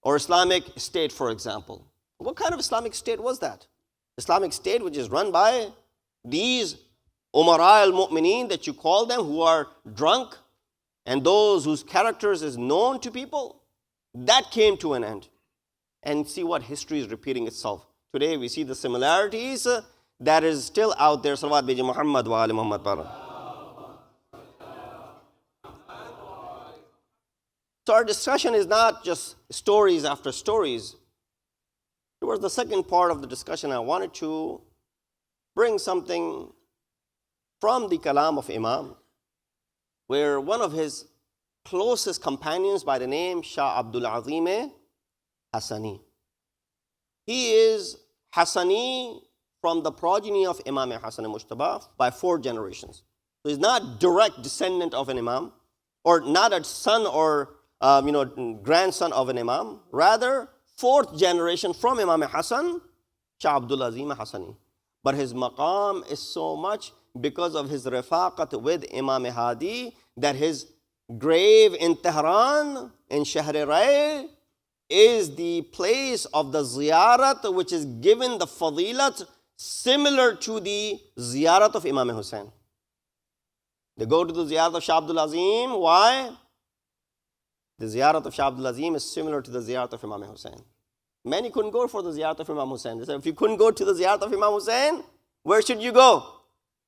or Islamic state, for example. What kind of Islamic state was that? Islamic state which is run by these Umara al-Mu'mineen that you call them, who are drunk, and those whose characters is known to people. That came to an end. And see what history is repeating itself. Today we see the similarities that is still out there. Salawat bi Muhammad wa ali Muhammad Bara. So our discussion is not just stories after stories. Towards the second part of the discussion, I wanted to bring something from the Kalam of Imam, where one of his closest companions by the name Shah Abdul Azim Hassani. He is Hassani from the progeny of Imam Hassan Mujtaba by 4 generations. So he's not direct descendant of an Imam, or not a son or grandson of an Imam. Rather, 4th generation from Imam Hassan, Shah Abdul Azim Hassani. But his maqam is so much because of his rifaqat with Imam Hadi that his grave in Tehran, in Shahr-e-Ray, is the place of the ziyarat which is given the fadilat similar to the ziyarat of Imam Hussain. They go to the ziyarat of Shah Abdul Azim. Why? The ziyarat of Shah Abdul Azim is similar to the ziyarat of Imam Hussain. Many couldn't go for the ziyarat of Imam Hussain. They said, if you couldn't go to the ziyarat of Imam Hussain, where should you go?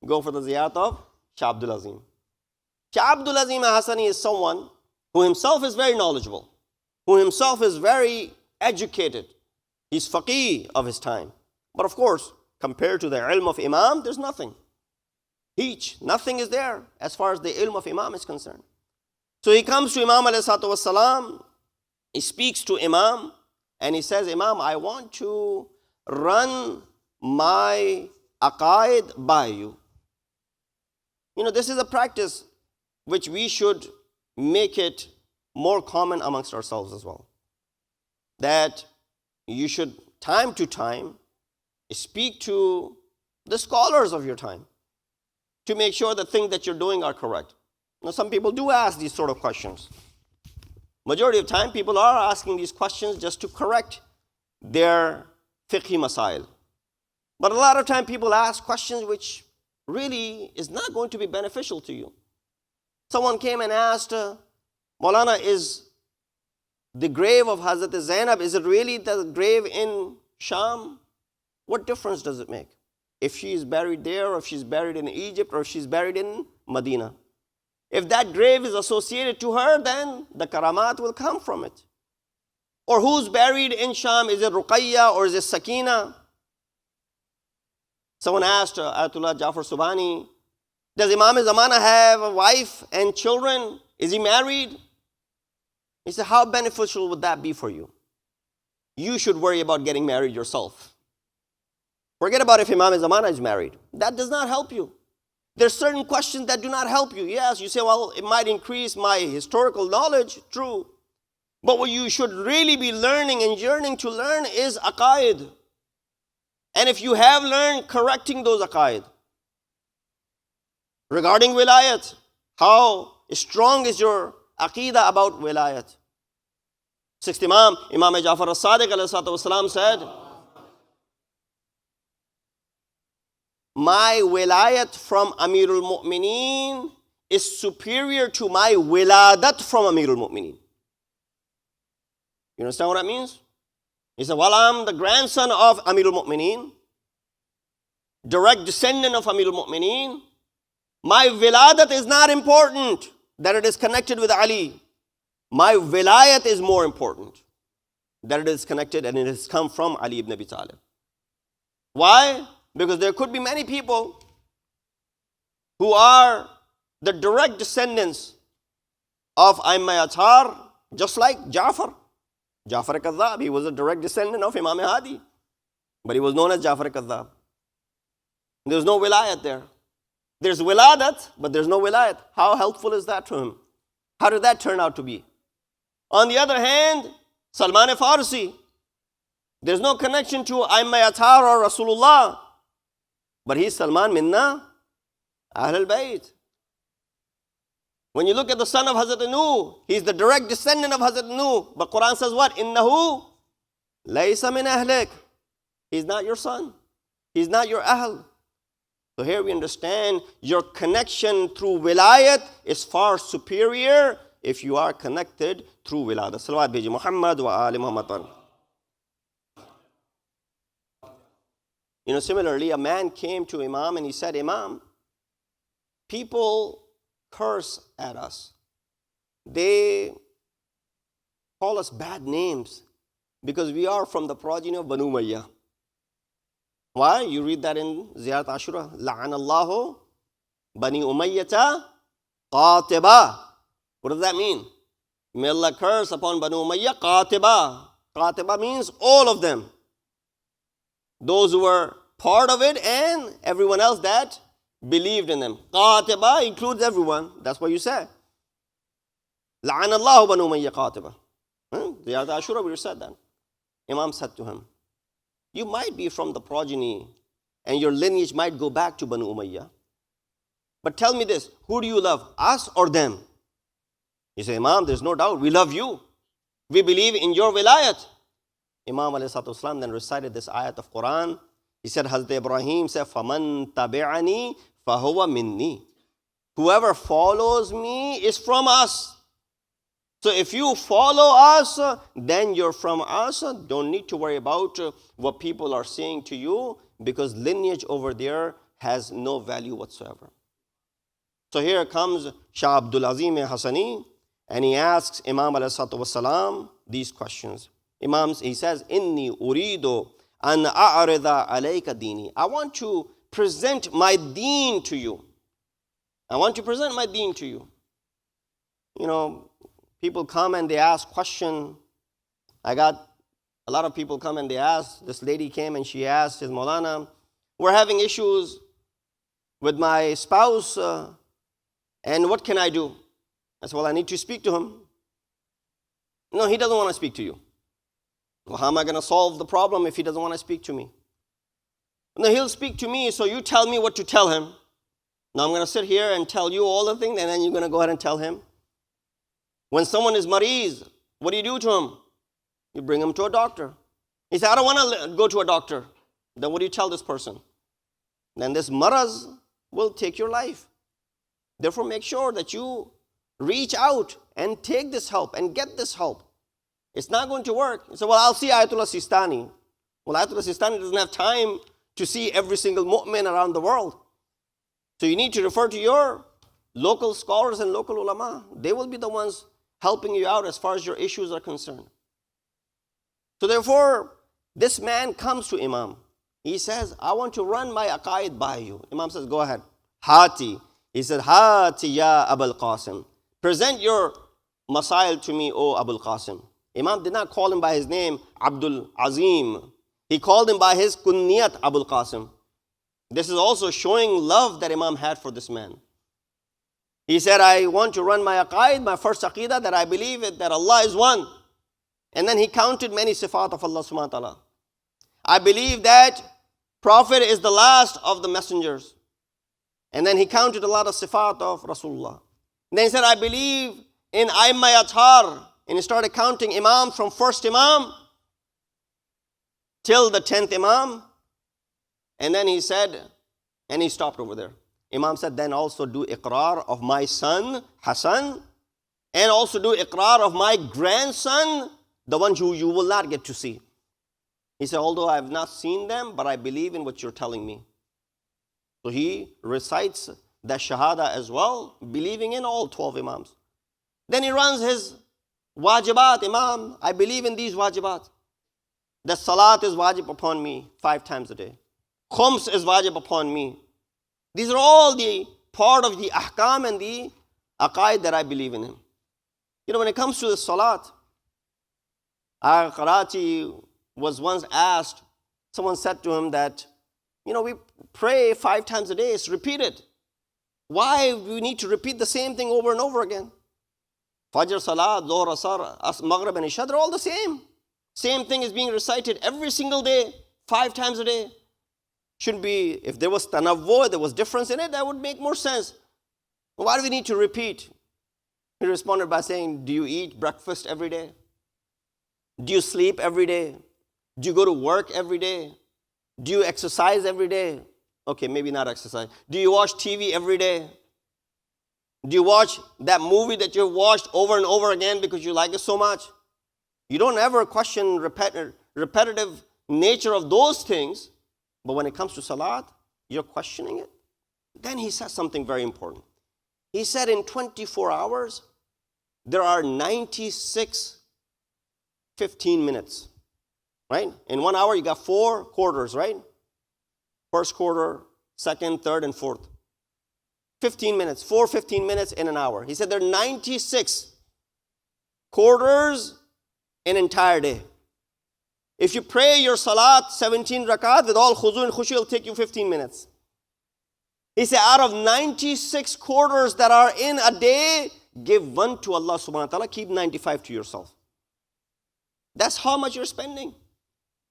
Go for the ziyarat of Shah Abdul Azim. Shah Abdul Azim Hassani is someone who himself is very knowledgeable, who himself is very educated. He's faqih of his time. But of course, compared to the ilm of Imam, there's nothing. Nothing is there as far as the ilm of Imam is concerned. So he comes to Imam alayhi salatu wassalam, he speaks to Imam, and he says, Imam, I want to run my aqaid by you. This is a practice which we should make it more common amongst ourselves as well. That you should, time to time, speak to the scholars of your time to make sure the things that you're doing are correct. Now, some people do ask these sort of questions. Majority of time, people are asking these questions just to correct their fiqhi masail. But a lot of time, people ask questions which really is not going to be beneficial to you. Someone came and asked, Maulana, is the grave of Hazrat Zainab, is it really the grave in Sham? What difference does it make? If she is buried there, or if she's buried in Egypt, or if she's buried in Medina. If that grave is associated to her, then the karamat will come from it. Or who's buried in Sham? Is it Ruqayya or is it Sakina? Someone asked Ayatollah Jafar Subhani, does Imam Zamana have a wife and children? Is he married? He said, how beneficial would that be for you? You should worry about getting married yourself. Forget about if Imam Zamana is married. That does not help you. There's certain questions that do not help you. Yes, you say, well, it might increase my historical knowledge. True. But what you should really be learning and yearning to learn is aqaid. And if you have learned, correcting those aqaid. Regarding wilayat, how strong is your aqidah about wilayat? Sixth Imam, Imam Jafar as-Sadiq ﷺ said, my wilayat from Amirul Mu'mineen is superior to my wiladat from Amirul Mu'mineen. You understand what that means? He said, well, I'm the grandson of Amirul Mu'mineen, direct descendant of Amirul Mu'mineen. My wiladat is not important, that it is connected with Ali. My wilayat is more important, that it is connected and it has come from Ali ibn Abi Talib. Why? because there could be many people who are the direct descendants of Aimma Athar, just like Ja'far. Ja'far Kadhab, he was a direct descendant of Imam Hadi, but he was known as Ja'far Kadhab. There's no wilayat there. There's wiladat, but there's no wilayat. How helpful is that to him? How did that turn out to be? On the other hand, Salman Farsi, there's no connection to Aimma Athar or Rasulullah, but he's Salman Minna Ahl al-Bayt. When you look at the son of Hazrat Nuh, he's the direct descendant of Hazrat Nuh. But Quran says what? Innahu laysa min ahlik. He's not your son. He's not your ahl. So here we understand your connection through wilayat is far superior if you are connected through wilayat. Salawat biji Muhammad wa ali Muhammad. Similarly, a man came to Imam and he said, Imam, people curse at us. They call us bad names because we are from the progeny of Banu Umayyah. Why? You read that in Ziyarat Ashura. La'anallahu Bani Umayyata Qatiba. What does that mean? May Allah curse upon Banu Umayyah Qatiba. Qatiba means all of them. Those who were part of it and everyone else that believed in them. Qatiba includes everyone. That's what you say. La'anallahu Banu Umayyah Qatiba. Ziyarat Ashura, we said that. Imam said to him, you might be from the progeny and your lineage might go back to Banu Umayyah. But tell me this, who do you love, us or them? He said, Imam, there's no doubt, we love you. We believe in your wilayat. Imam ﷺ then recited this ayat of Quran. He said, Hazrat Ibrahim said, فَمَنْ تَبِعَنِي فَهُوَ مِنِّي. Whoever follows me is from us. So if you follow us, then you're from us. Don't need to worry about what people are saying to you because lineage over there has no value whatsoever. So here comes Shah Abdul Azim Hassani and he asks Imam ﷺ these questions. Imam, he says, Inni uridu an a'rida alayka dini. I want to present my deen to you. I want to present my deen to you. People come and they ask question. I got a lot of people come and they ask. This lady came and she asked, says, Maulana, we're having issues with my spouse and what can I do? I said, well, I need to speak to him. No, he doesn't want to speak to you. Well, how am I going to solve the problem if he doesn't want to speak to me? No, he'll speak to me, so you tell me what to tell him. Now I'm going to sit here and tell you all the things and then you're going to go ahead and tell him. When someone is mariz, what do you do to him? You bring him to a doctor. He said, I don't want to go to a doctor. Then what do you tell this person? Then this maraz will take your life. Therefore, make sure that you reach out and take this help and get this help. It's not going to work. You say, well, I'll see Ayatollah Sistani. Well, Ayatollah Sistani doesn't have time to see every single mu'min around the world. So you need to refer to your local scholars and local ulama. They will be the ones helping you out as far as your issues are concerned. So therefore, this man comes to Imam. He says, I want to run my aqaid by you. Imam says, go ahead. Hati. He said, Hati ya Abul Qasim. Present your masail to me, O Abul Qasim. Imam did not call him by his name, Abdul Azim. He called him by his kunyat, Abul Qasim. This is also showing love that Imam had for this man. He said, I want to run my aqaid, my first aqidah, that I believe it, that Allah is one. And then he counted many sifat of Allah subhanahu wa ta'ala. I believe that Prophet is the last of the messengers. And then he counted a lot of sifat of Rasulullah. And then he said, I believe in Aimma Athar. And he started counting Imam from first Imam till the 10th Imam. And then he said, and he stopped over there. Imam said, then also do iqrar of my son, Hassan, and also do iqrar of my grandson, the one who you will not get to see. He said, although I have not seen them, but I believe in what you're telling me. So he recites the Shahadat as well, believing in all 12 Imams. Then he runs his wajibat. Imam, I believe in these wajibat. The salat is wajib upon me 5 times a day. Khums is wajib upon me. These are all the part of the ahkam and the aqaid that I believe in him. You know, when it comes to the salat, our Karachi was once asked, someone said to him that, you know, we pray 5 times a day, it's repeated. Why do we need to repeat the same thing over and over again? Fajr, Salat, Dhuhr, Asr, Maghrib and Isha, they're all the same. Same thing is being recited every single day, 5 times a day. Shouldn't be, if there was tanawwu, there was difference in it, that would make more sense. Why do we need to repeat? He responded by saying, do you eat breakfast every day? Do you sleep every day? Do you go to work every day? Do you exercise every day? Okay, maybe not exercise. Do you watch TV every day? Do you watch that movie that you've watched over and over again because you like it so much? You don't ever question repetitive nature of those things, but when it comes to salat, you're questioning it. Then he said something very important. He said in 24 hours, there are 96 15 minutes, right? In 1 hour, you got 4 quarters, right? First quarter, second, third, and fourth. 15 minutes, 4 15 minutes in an hour. He said there are 96 quarters in an entire day. If you pray your salat 17 rakat with all khuzu and khushu, it'll take you 15 minutes. He said out of 96 quarters that are in a day, give 1 to Allah subhanahu wa ta'ala, keep 95 to yourself. That's how much you're spending.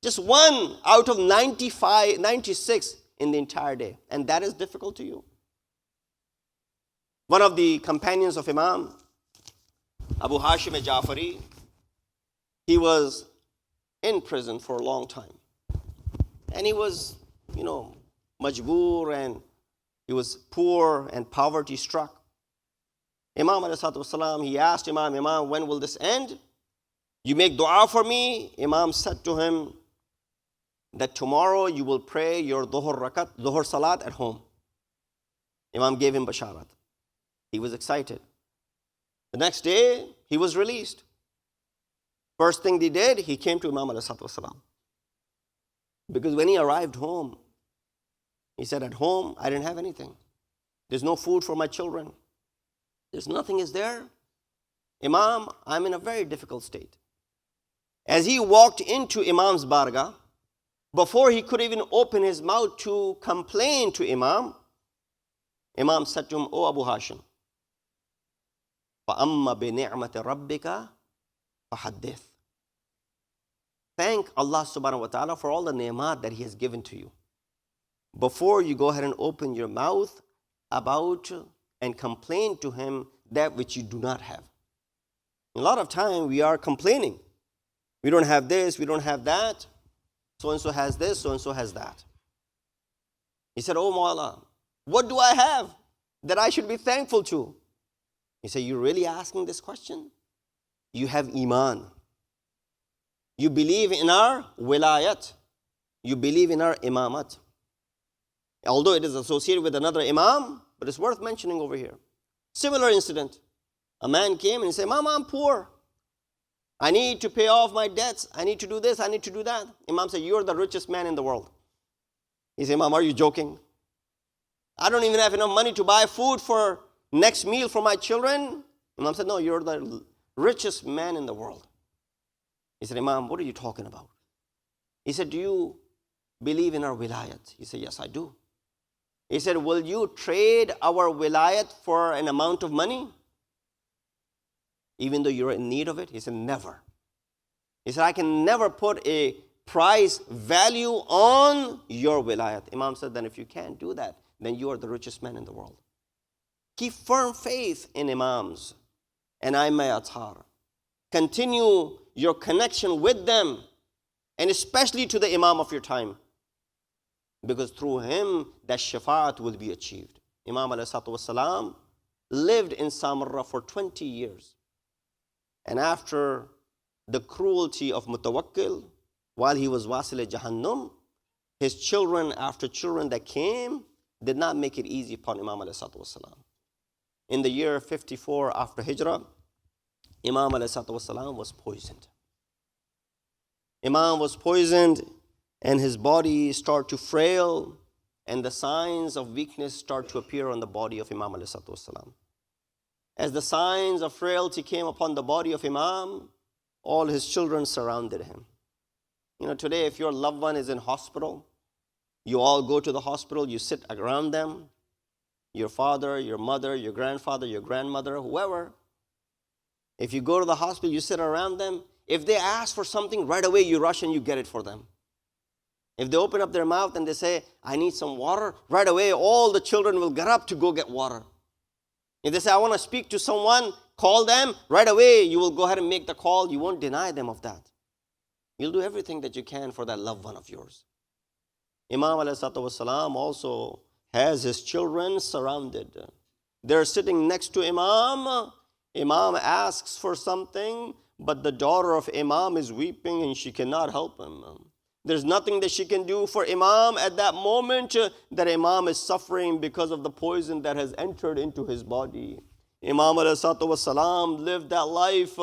Just 1 out of 96 in the entire day. And that is difficult to you. One of the companions of Imam, Abu Hashim al-Jafari, he was in prison for a long time. And he was, majboor, and he was poor and poverty struck. Imam ﷺ, he asked Imam, when will this end? You make dua for me? Imam said to him that tomorrow you will pray your dhuhr salat at home. Imam gave him basharat. He was excited. The next day, he was released. First thing he did, he came to Imam ﷺ. Because when he arrived home, he said, at home, I didn't have anything. There's no food for my children. There's nothing is there. Imam, I'm in a very difficult state. As he walked into Imam's bargah, before he could even open his mouth to complain to Imam, Imam said to him, O Abu Hashim, فَأَمَّا بِنِعْمَةِ رَبِّكَ فَحَدِّثْ. Thank Allah subhanahu wa ta'ala for all the ni'mat that He has given to you. Before you go ahead and open your mouth about and complain to Him that which you do not have. A lot of time we are complaining. We don't have this, we don't have that. So-and-so has this, so-and-so has that. He said, Oh Maulana, what do I have that I should be thankful to? He said, you're really asking this question? You have iman. You believe in our wilayat. You believe in our imamat. Although it is associated with another imam, but it's worth mentioning over here. Similar incident. A man came and he said, Mama, I'm poor. I need to pay off my debts. I need to do this. I need to do that. Imam said, you're the richest man in the world. He said, Imam, are you joking? I don't even have enough money to buy food for next meal for my children. Imam said, no, you're the richest man in the world. He said, Imam, what are you talking about? He said, do you believe in our wilayat? He said, yes, I do. He said, will you trade our wilayat for an amount of money? Even though you're in need of it? He said, never. He said, I can never put a price value on your wilayat. Imam said, then if you can't do that, then you are the richest man in the world. Keep firm faith in imams and Aimma Athar. Continue your connection with them, and especially to the imam of your time, because through him that shafaat will be achieved. Imam ﷺ lived in Samarra for 20 years. And after the cruelty of Mutawakkil, while he was Wasil Jahannam, his children after children that came did not make it easy upon Imam ﷺ. In the year 54 after Hijrah, Imam ﷺ was poisoned. Imam was poisoned and his body start to frail, and the signs of weakness start to appear on the body of Imam alayhi salatu wasalam. As the signs of frailty came upon the body of Imam, all his children surrounded him. Today if your loved one is in hospital, you all go to the hospital, you sit around them, your father, your mother, your grandfather, your grandmother, whoever. If you go to the hospital, you sit around them. If they ask for something, right away you rush and you get it for them. If they open up their mouth and they say, I need some water, right away all the children will get up to go get water. If they say, I want to speak to someone, call them, right away you will go ahead and make the call. You won't deny them of that. You'll do everything that you can for that loved one of yours. Imam ﷺ also has his children surrounded. They're sitting next to Imam. Imam asks for something, but the daughter of Imam is weeping and she cannot help him. There's nothing that she can do for Imam at that moment, that Imam is suffering because of the poison that has entered into his body. Imam ﷺ lived that life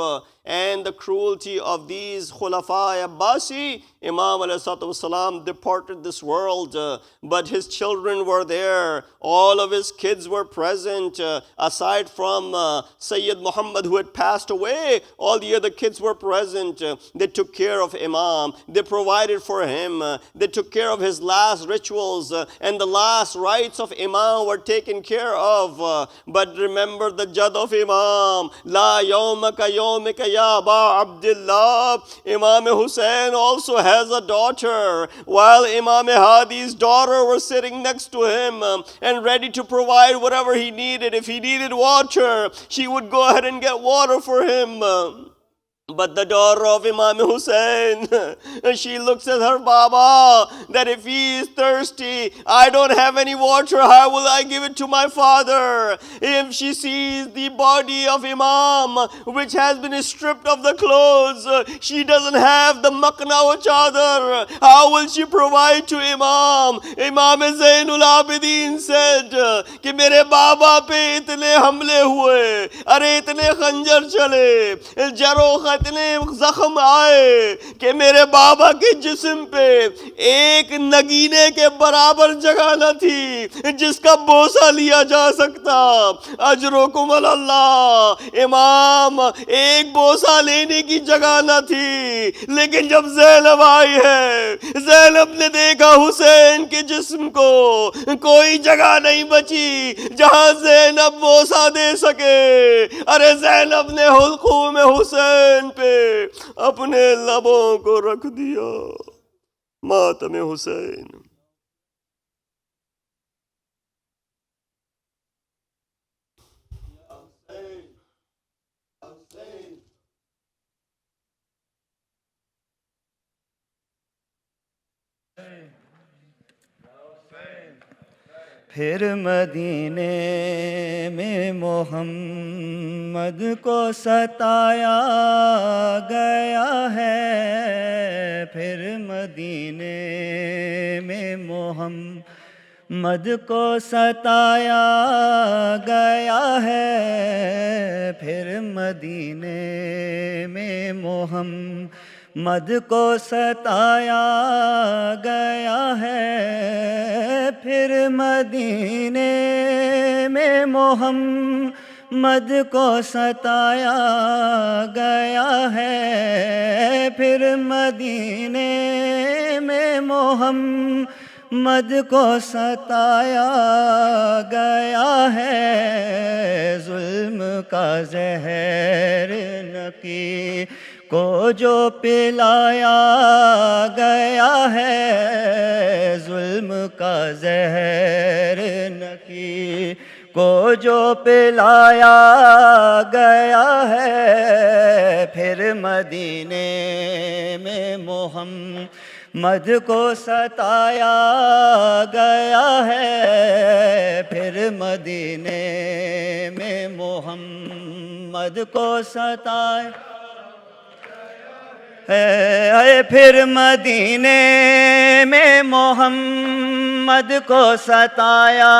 and the cruelty of these Khulafa Abbasi. Imam ﷺ departed this world, but his children were there. All of his kids were present. Aside from Syed Muhammad, who had passed away, all the other kids were present. They took care of Imam. They provided for him. They took care of his last rituals, and the last rites of Imam were taken care of. But remember the jad of Imam. La yawmaka yawmika ya Aba Abdullah. Imam Hussain also has a daughter. While Imam Hadi's daughter was sitting next to him and ready to provide whatever he needed. If he needed water, she would go ahead and get water for him. But the daughter of Imam Hussain, she looks at her Baba, that if he is thirsty, I don't have any water, how will I give it to my father? If she sees the body of Imam, which has been stripped of the clothes, she doesn't have the makna or chadar, how will she provide to Imam? Imam Zainul Abidin said, कि मेरे बाबा पे इतने हमले हुए, अरे इतने खंजर चले, जरों اتنے زخم آئے کہ میرے بابا کے جسم پہ ایک نگینے کے برابر جگہ نہ تھی جس کا بوسہ لیا جا سکتا. اجرکم اللہ. امام ایک بوسہ لینے کی جگہ نہ تھی، لیکن جب زینب آئی ہے، زینب نے دیکھا حسین کے جسم کو کوئی جگہ نہیں بچی جہاں زینب بوسہ دے سکے. ارے زینب نے حلقوم حسین پہ اپنے لبوں کو رکھ دیا. ماتم حسین. پھر مدینے میں محمد کو ستایا گیا ہے. پھر مدینے میں محمد کو ستایا گیا ہے. پھر مدینے میں محمد کو ستایا گیا ہے. پھر مدینے میں محمد کو ستایا گیا ہے. پھر مدینے میں محمد کو ستایا گیا ہے. ظلم کا زہر نقی کو جو پلایا گیا ہے. ظلم کا زہر نقی کو جو پلایا گیا ہے. پھر مدینے میں محمد کو ستایا گیا ہے. پھر مدینے میں محمد کو ستایا ہے. پھر مدینے میں محمد کو ستایا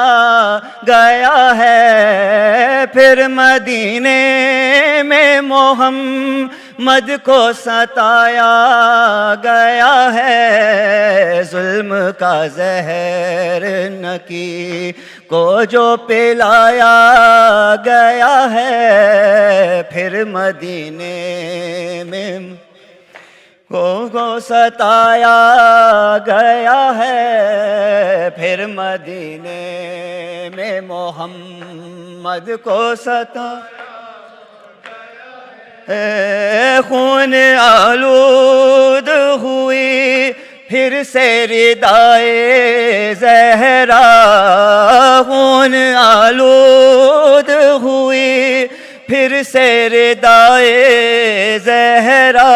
گیا ہے. پھر مدینے میں محمد کو ستایا گیا ہے. ظلم کا زہر نقی کو جو پلایا گیا ہے پھر مدینے میں کو ستایا گیا ہے پھر مدینے میں محمد کو خون آلود ہوئی پھر سے ردائے زہرا خون آلود ہوئی پھر سے ردائے زہرا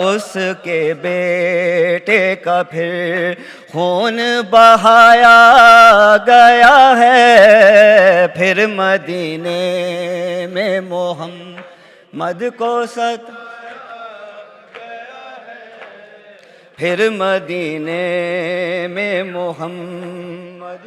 اس کے بیٹے کا پھر خون بہایا گیا ہے پھر مدینے میں محمد کو پھر مدینے میں محمد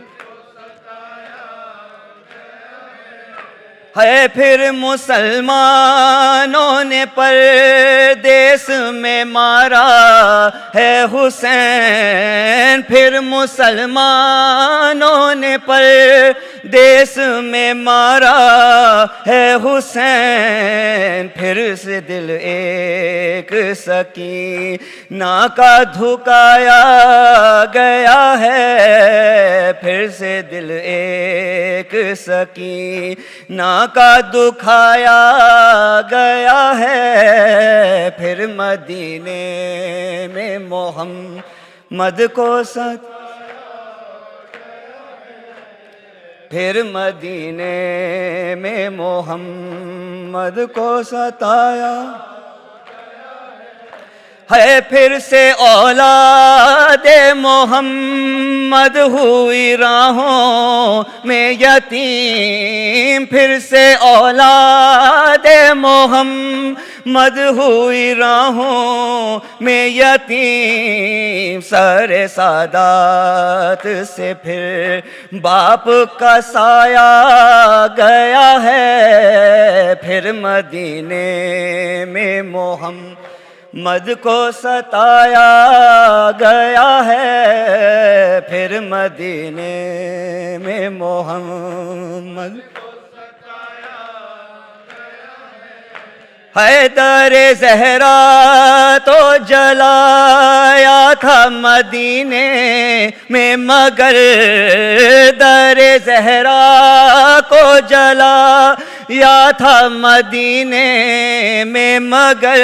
ہے پھر مسلمانوں نے پردیس میں مارا ہے حسین پھر مسلمانوں نے پردیس میں مارا ہے حسین پھر سے دل ایک سکینہ کا دھکایا گیا ہے پھر سے دل ایک سکینہ کا دکھایا گیا ہے پھر مدینے میں محمد کو پھر مدینے میں محمد کو ستایا ہے پھر سے اولاد محمد ہوئی راہوں میں یتیم پھر سے اولاد محمد ہوئی راہوں میں یتیم سر سادات سے پھر باپ کا سایہ گیا ہے پھر مدینے میں محمد کو ستایا گیا ہے پھر مدینے میں محمد حیدر زہرا تو جلایا تھا مدینے میں مگر در زہرا کو جلایا تھا مدینے میں مگر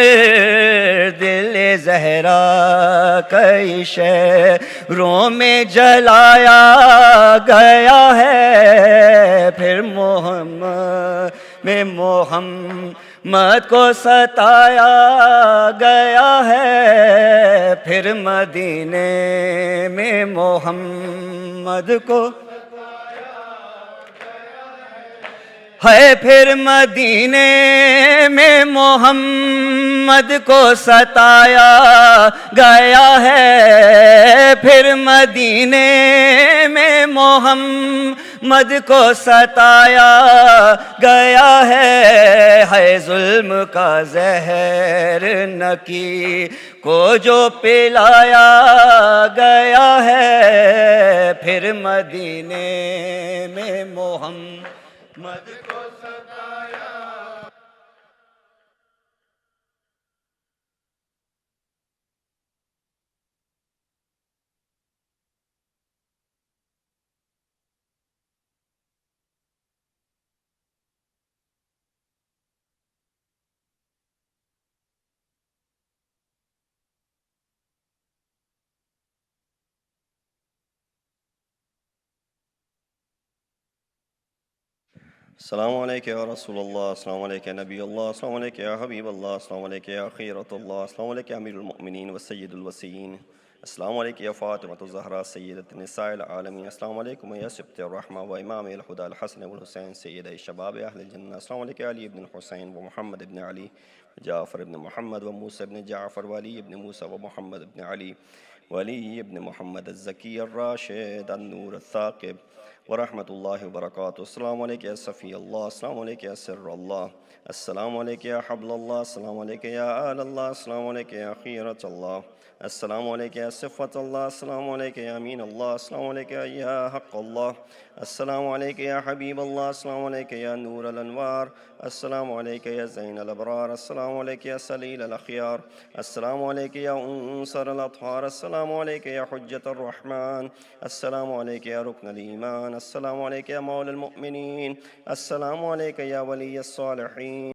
دل زہرا کئی شہروں میں جلایا گیا ہے پھر محمد کو ستایا گیا ہے پھر مدینے میں محمد کو ہے پھر مدینے میں محمد کو ستایا گیا ہے پھر مدینے میں محمد کو ستایا گیا ہے ظلم کا زہر نقی کو جو پلایا گیا ہے پھر مدینے میں محمد کو ستایا السلام علیکم یا رسول اللہ، السلام علیکم یا نبی اللہ، السلام علیکم یا حبیب اللہ، السلام علیکم یا خیرۃ اللہ، السلام علیکم یا امیر المؤمنین وسید الوسیین، السلام علیکم یا فاطمۃ الزہرا سیدۃ نساء العالمین، السلام علیکم یا سبط الرحمہ و امام الہدی الحسن والحسین سید شباب اہل الجنہ، السلام علیکم یا علی ابن الحسین و محمد ابن علی جعفر ابن محمد و موسیٰ ابن جعفر و علی ابن موسیٰ و محمد ابن علی وعلی ابن محمد الزکی الراشد النور الثاقب वरहमतुल्लाहि वबरकातुहू। अस्सलामु अलैका या सफ़ी अल्लाह, अस्सलामु अलैका या सिर्र अल्लाह, अस्सलामु अलैका या हब्ल अल्लाह, अस्सलामु अलैका या आल अल्लाह, अस्सलामु अलैका या खीरत अल्लाह, अस्सलामु अलैका या सिफ़त अल्लाह, अस्सलामु अलैका या अमीन अल्लाह, अस्सलामु अलैका या हक़ अल्लाह, अस्सलामु अलैका या हबीब अल्लाह, अस्सलामु अलैका या नूर अल अनवार, अस्सलामु अलैका या ज़ैन अल अबरार, अस्सलामु अलैका या सलील अल अख़यार, अस्सलामु अलैका या उन्सर अल अत्हार, अस्सलामु अलैका या हुज्जत अर रहमान, अस्सलामु अलैका या रुकन अल ईमान, अस्सलामु अलैका या मौला अल मुअमिनीन, अस्सलामु अलैका या वली अस सालिहीन।